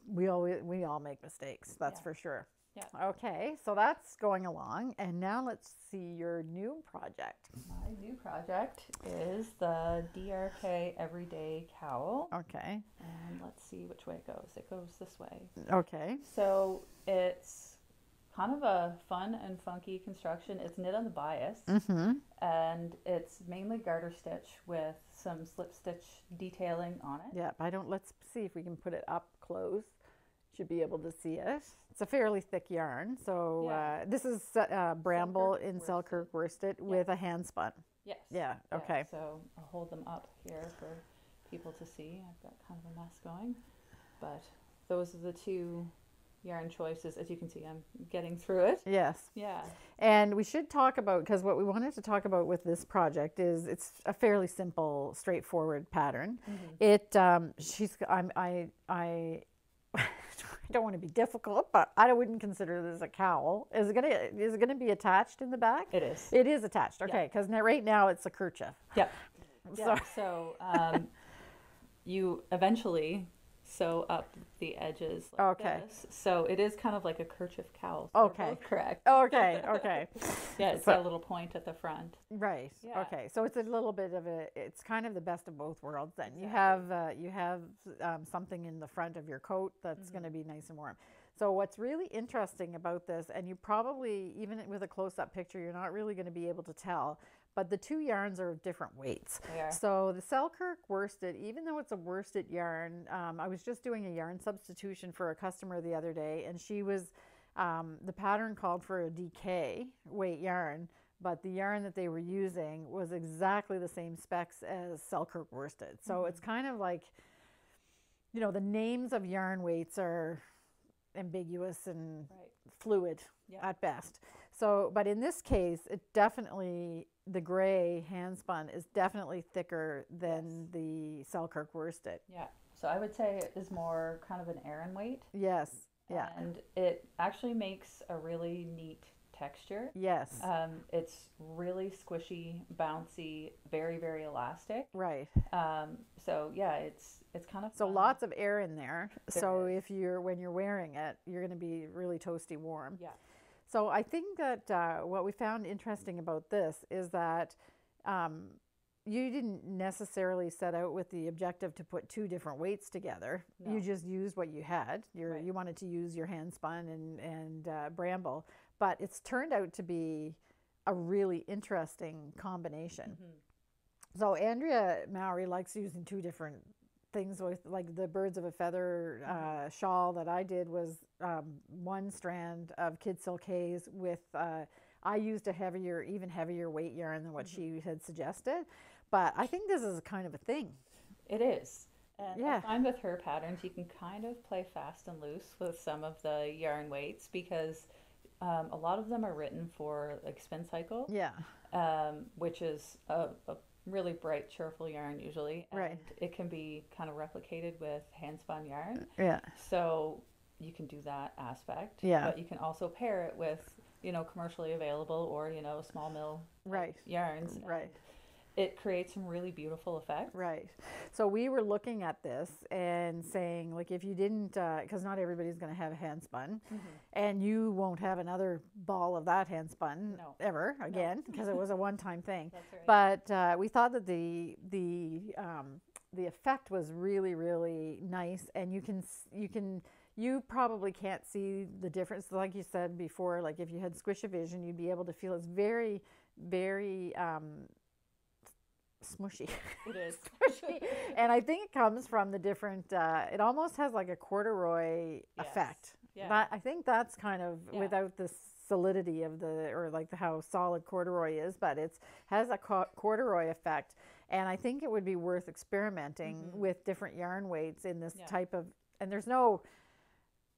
we all make mistakes, that's Yeah. for sure. Yeah. Okay, so that's going along, and now let's see your new project. My new project is the DRK Everyday Cowl. Okay, And let's see which way it goes. It goes this way. okay, So it's kind of a fun and funky construction. It's knit on the bias, and it's mainly garter stitch with some slip stitch detailing on it. yeah, let's see if we can put it up close. Should be able to see it. It's a fairly thick yarn. So Yeah. this is Bramble in Selkirk worsted with a hand spun. Yes. Yeah, okay. So I'll hold them up here for people to see. I've got kind of a mess going, but those are the two yarn choices. As you can see, I'm getting through it. Yes. Yeah. And we should talk about, because what we wanted to talk about with this project is it's a fairly simple, straightforward pattern. It I don't want to be difficult, but I wouldn't consider this a cowl. Is it gonna be attached in the back? It is. It is attached. Okay, because right now it's a kerchief. Yep. Yeah. So you eventually sew up the edges like Okay. this. So it is kind of like a kerchief cowl. So Okay. we're both correct. Okay, okay. Yeah, it's got a little point at the front. Right. Yeah. Okay. So it's a little bit of it's kind of the best of both worlds then. You have something in the front of your coat that's going to be nice and warm. So what's really interesting about this, and you probably, even with a close-up picture, you're not really going to be able to tell, but the two yarns are of different weights. They are. So the Selkirk worsted, even though it's a worsted yarn, I was just doing a yarn substitution for a customer the other day, and she was, the pattern called for a DK weight yarn, but the yarn that they were using was exactly the same specs as Selkirk worsted. So it's kind of like, you know, the names of yarn weights are ambiguous and fluid at best. So, but in this case, it definitely, the gray hand spun is definitely thicker than the Selkirk worsted. Yeah. So I would say it is more kind of an Aran weight. Yes. Yeah. And it actually makes a really neat texture. Yes. It's really squishy, bouncy, very, very elastic. Right. So yeah, it's kind of So fun. lots of air in there. So is. when you're wearing it, you're going to be really toasty warm. Yeah. So I think that what we found interesting about this is that you didn't necessarily set out with the objective to put two different weights together. No. You just used what you had. Right. You wanted to use your hand spun and bramble, but it's turned out to be a really interesting combination. So Andrea Mowry likes using two different things with, like the birds of a feather shawl that I did was one strand of Kid Silk Haze with I used a even heavier weight yarn than what she had suggested, but I think this is kind of a thing. It is. And Yeah. I find with her patterns, you can kind of play fast and loose with some of the yarn weights because a lot of them are written for like spin cycle, Yeah. which is a really bright, cheerful yarn usually. And Right. it can be kind of replicated with hand spun yarn. Yeah. So you can do that aspect. Yeah. But you can also pair it with, commercially available or, small mill Right. yarns. Right. And it creates some really beautiful effects. Right. So we were looking at this and saying, like, if you didn't, because not everybody's going to have a hand spun, and you won't have another ball of that hand spun No. ever again, because it was a one-time thing. That's right. But we thought that the effect was really, really nice, and you probably can't see the difference. Like you said before, like if you had Squish-O-Vision, you'd be able to feel it's very, very smushy. It is. Smushy. And I think it comes from the different, it almost has like a corduroy effect. Yeah. I think that's kind of without the solidity of or like how solid corduroy is, but it has a corduroy effect. And I think it would be worth experimenting with different yarn weights in this type of, and there's no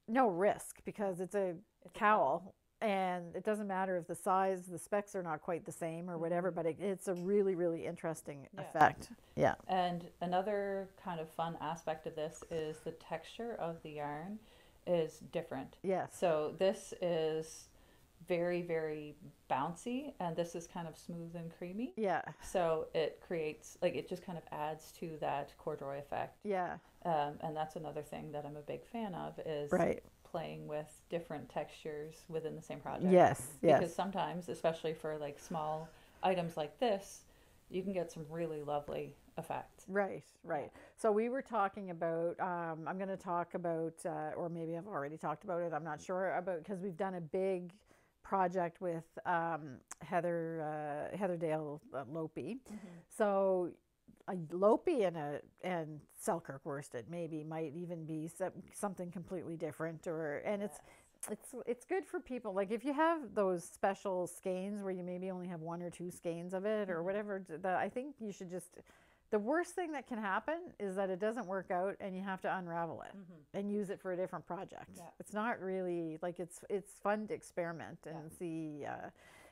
risk because it's a cowl. And it doesn't matter if the specs are not quite the same or whatever, but it's a really, really interesting effect. Yeah. And another kind of fun aspect of this is the texture of the yarn is different. Yes. So this is very, very bouncy, and this is kind of smooth and creamy. Yeah. So it creates, like, it just kind of adds to that corduroy effect. Yeah. And that's another thing that I'm a big fan of is playing with different textures within the same project. Yes. Because sometimes, especially for like small items like this, you can get some really lovely effects. Right. So we were talking about, I'm going to talk about, or maybe I've already talked about it, I'm not sure, about, because we've done a big project with Heatherdale Lopi. So a Lopi and Selkirk worsted maybe might even be something completely different, it's good for people, like if you have those special skeins where you maybe only have one or two skeins of it or whatever, I think you should just, the worst thing that can happen is that it doesn't work out and you have to unravel it and use it for a different project. It's not really like, it's fun to experiment and see.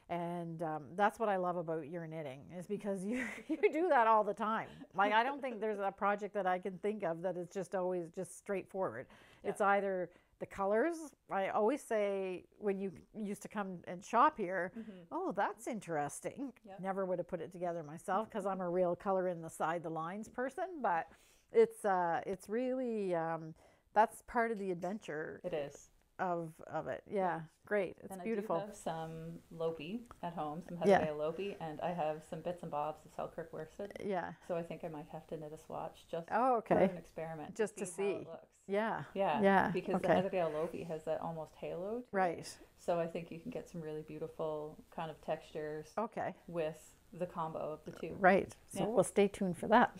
And that's what I love about your knitting, is because you do that all the time. Like, I don't think there's a project that I can think of that is just always just straightforward. It's either the colors. I always say, when you used to come and shop here, oh, that's interesting. Never would have put it together myself because I'm a real color in the lines person, but it's really, that's part of the adventure. It is. Of it. Yeah. Great. It's and beautiful. I do have some Lopi at home, some Heatherdale Lopi, and I have some bits and bobs of Selkirk worsted. Yeah. So I think I might have to knit a swatch just for an experiment. Just to see. How it looks. Yeah. Because the Heatherdale Lopi has that almost halo to it. So I think you can get some really beautiful kind of textures with the combo of the two. Right. So we'll stay tuned for that.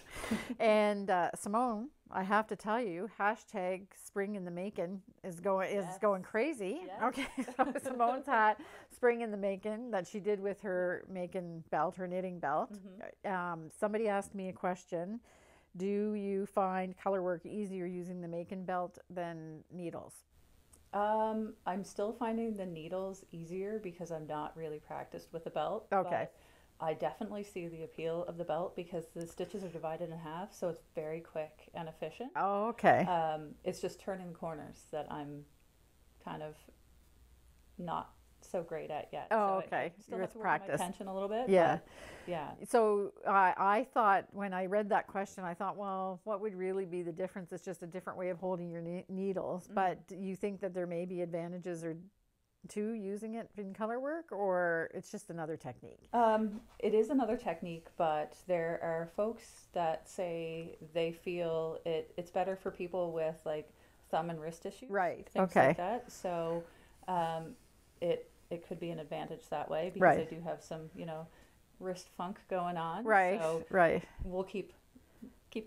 And Simone, I have to tell you, hashtag spring in the making is going crazy. Yes. Okay. So Simone's hat, spring in the making, that she did with her Makkin belt, her knitting belt. Somebody asked me a question. Do you find color work easier using the Makkin belt than needles? I'm still finding the needles easier because I'm not really practiced with the belt. Okay. But I definitely see the appeal of the belt because the stitches are divided in half, so it's very quick and efficient. Oh, okay. It's just turning the corners that I'm kind of not so great at yet. Oh, so okay. I still You're have to work on my practice. tension a little bit. Yeah. But yeah. So I thought, when I read that question, I thought, well, what would really be the difference? It's just a different way of holding your needles. But you think that there may be advantages or too, using it in color work, or it's just another technique? It is another technique, but there are folks that say they feel it's better for people with like thumb and wrist issues, Right. things Okay. like that. So it could be an advantage that way because Right. I do have some, wrist funk going on. Right. So Right. we'll keep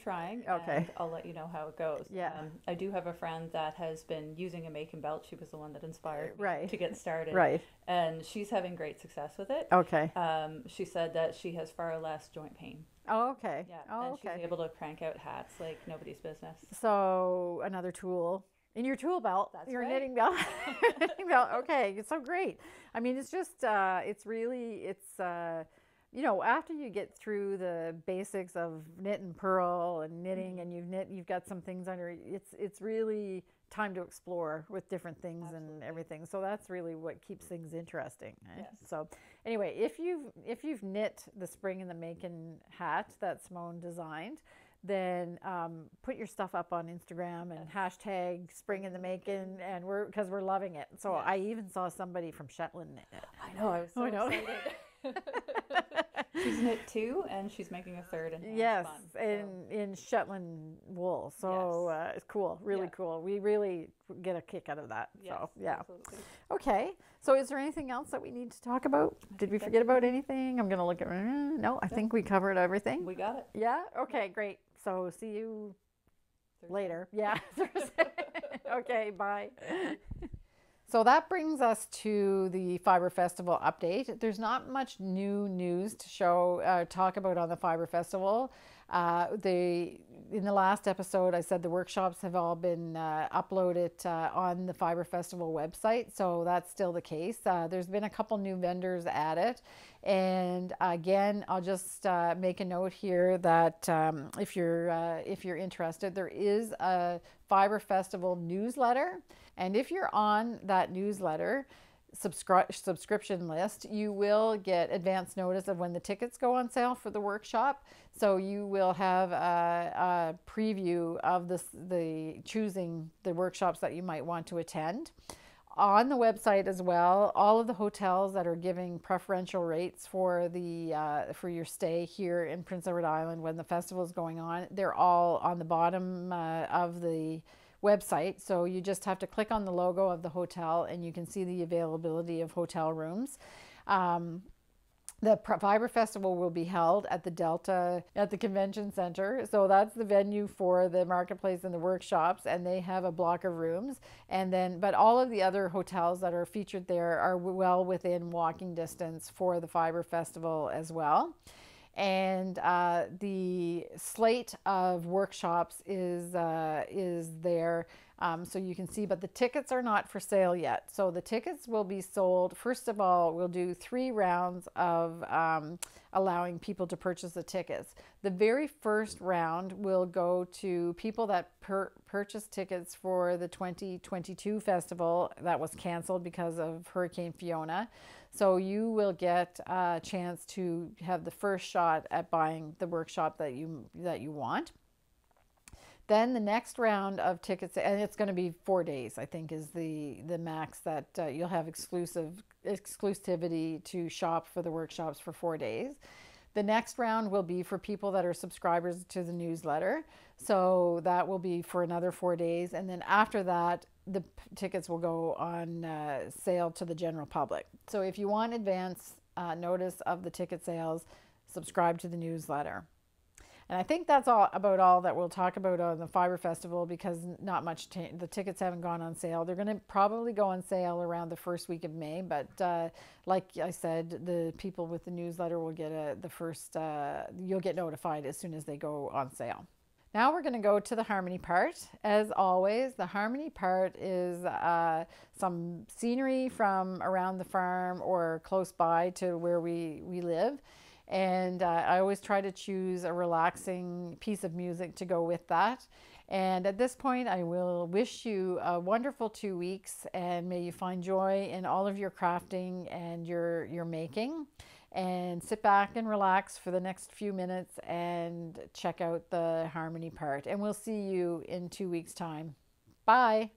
trying. Okay. And I'll let you know how it goes. Yeah. I do have a friend that has been using a Makkin belt. She was the one that inspired me Right. to get started. Right. And she's having great success with it. Okay. She said that she has far less joint pain. Oh, okay. Yeah. Oh, and okay. she's able to crank out hats like nobody's business. So another tool in your tool belt. That's your right. knitting belt. Knitting belt. Okay, it's so great. I mean, it's just it's really after you get through the basics of knit and purl and knitting, and you've got some things under. It's really time to explore with different things. Absolutely. And everything. So that's really what keeps things interesting. Right? Yes. So anyway, if you've knit the Spring in the Makkin hat that Simone designed, then put your stuff up on Instagram and hashtag Spring in the Makkin, and because we're loving it. So I even saw somebody from Shetland knit it. I know. I was so excited. She's knit 2 and she's making a 3rd in hand spun, in Shetland wool. So it's cool, really cool. We really get a kick out of that. Yes, so yeah. Absolutely. Okay. So is there anything else that we need to talk about? Did we forget about anything? I'm gonna look at. No, I think we covered everything. We got it. Yeah. Okay. Great. So see you later. Yeah. Thursday. Okay. Bye. So that brings us to the Fibre Festival update. There's not much new news to talk about on the Fibre Festival. In the last episode, I said the workshops have all been uploaded on the Fibre Festival website, so that's still the case. There's been a couple new vendors added, and again, I'll just make a note here that if you're interested, there is a Fibre Festival newsletter, and if you're on that newsletter subscription list, you will get advance notice of when the tickets go on sale for the workshop. So you will have a preview of the choosing the workshops that you might want to attend. On the website as well, all of the hotels that are giving preferential rates for for your stay here in Prince Edward Island when the festival is going on, they're all on the bottom of the website. So you just have to click on the logo of the hotel and you can see the availability of hotel rooms. The Fibre Festival will be held at the Delta at the Convention Center. So that's the venue for the marketplace and the workshops, and they have a block of rooms. But all of the other hotels that are featured there are well within walking distance for the Fibre Festival as well. And the slate of workshops is there, so you can see, but the tickets are not for sale yet. So the tickets will be sold. First of all, we'll do 3 rounds of allowing people to purchase the tickets. The very first round will go to people that purchase tickets for the 2022 festival that was canceled because of Hurricane Fiona. So you will get a chance to have the first shot at buying the workshop that you want. Then the next round of tickets, and it's going to be 4 days, I think, is the max that you'll have exclusivity to shop for the workshops for 4 days. The next round will be for people that are subscribers to the newsletter. So that will be for another 4 days. And then after that, the tickets will go on sale to the general public. So if you want advance notice of the ticket sales, subscribe to the newsletter. And I think that's about all that we'll talk about on the Fibre Festival, because not much the tickets haven't gone on sale. They're going to probably go on sale around the first week of May, but like I said, the people with the newsletter will get you'll get notified as soon as they go on sale. Now we're going to go to the harmony part. As always, the harmony part is some scenery from around the farm or close by to where we live. And I always try to choose a relaxing piece of music to go with that. And at this point, I will wish you a wonderful 2 weeks, and may you find joy in all of your crafting and your making. And sit back and relax for the next few minutes and check out the harmony part. And we'll see you in 2 weeks' time. Bye.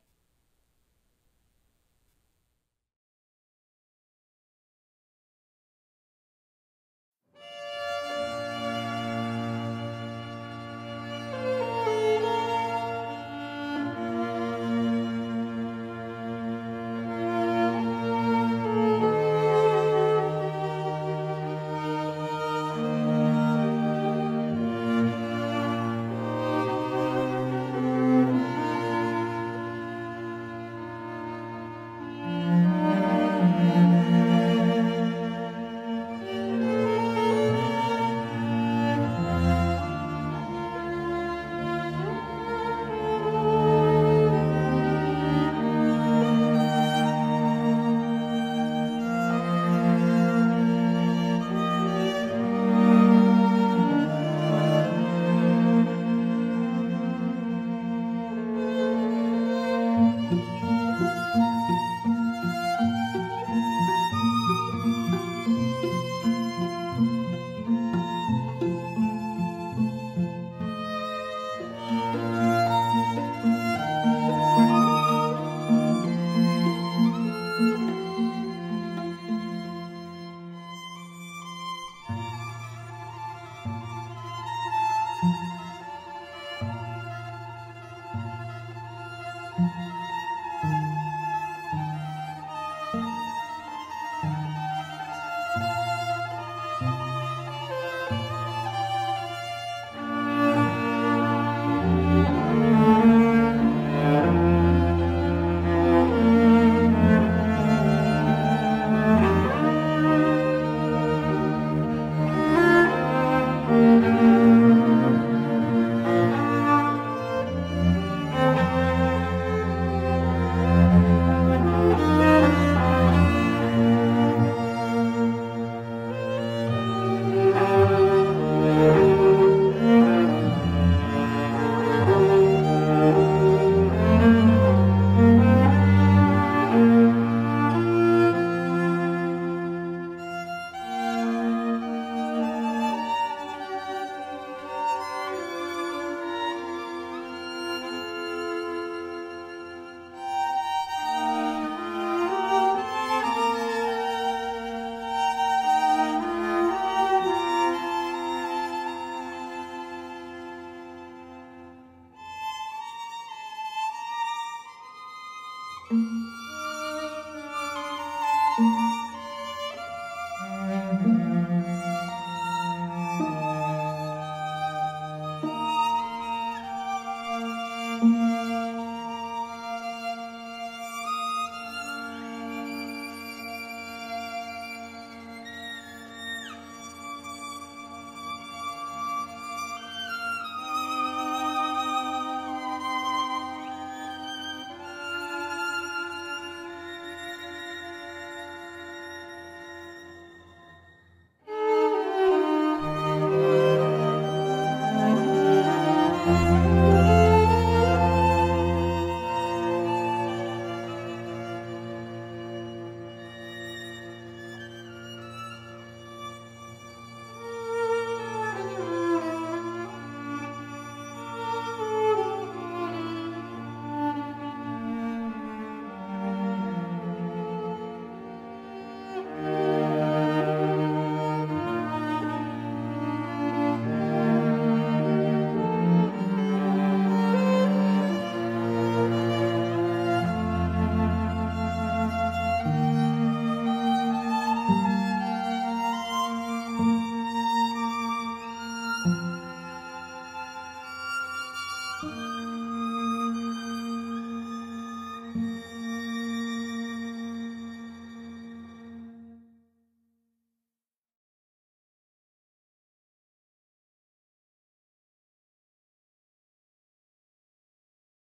Bye.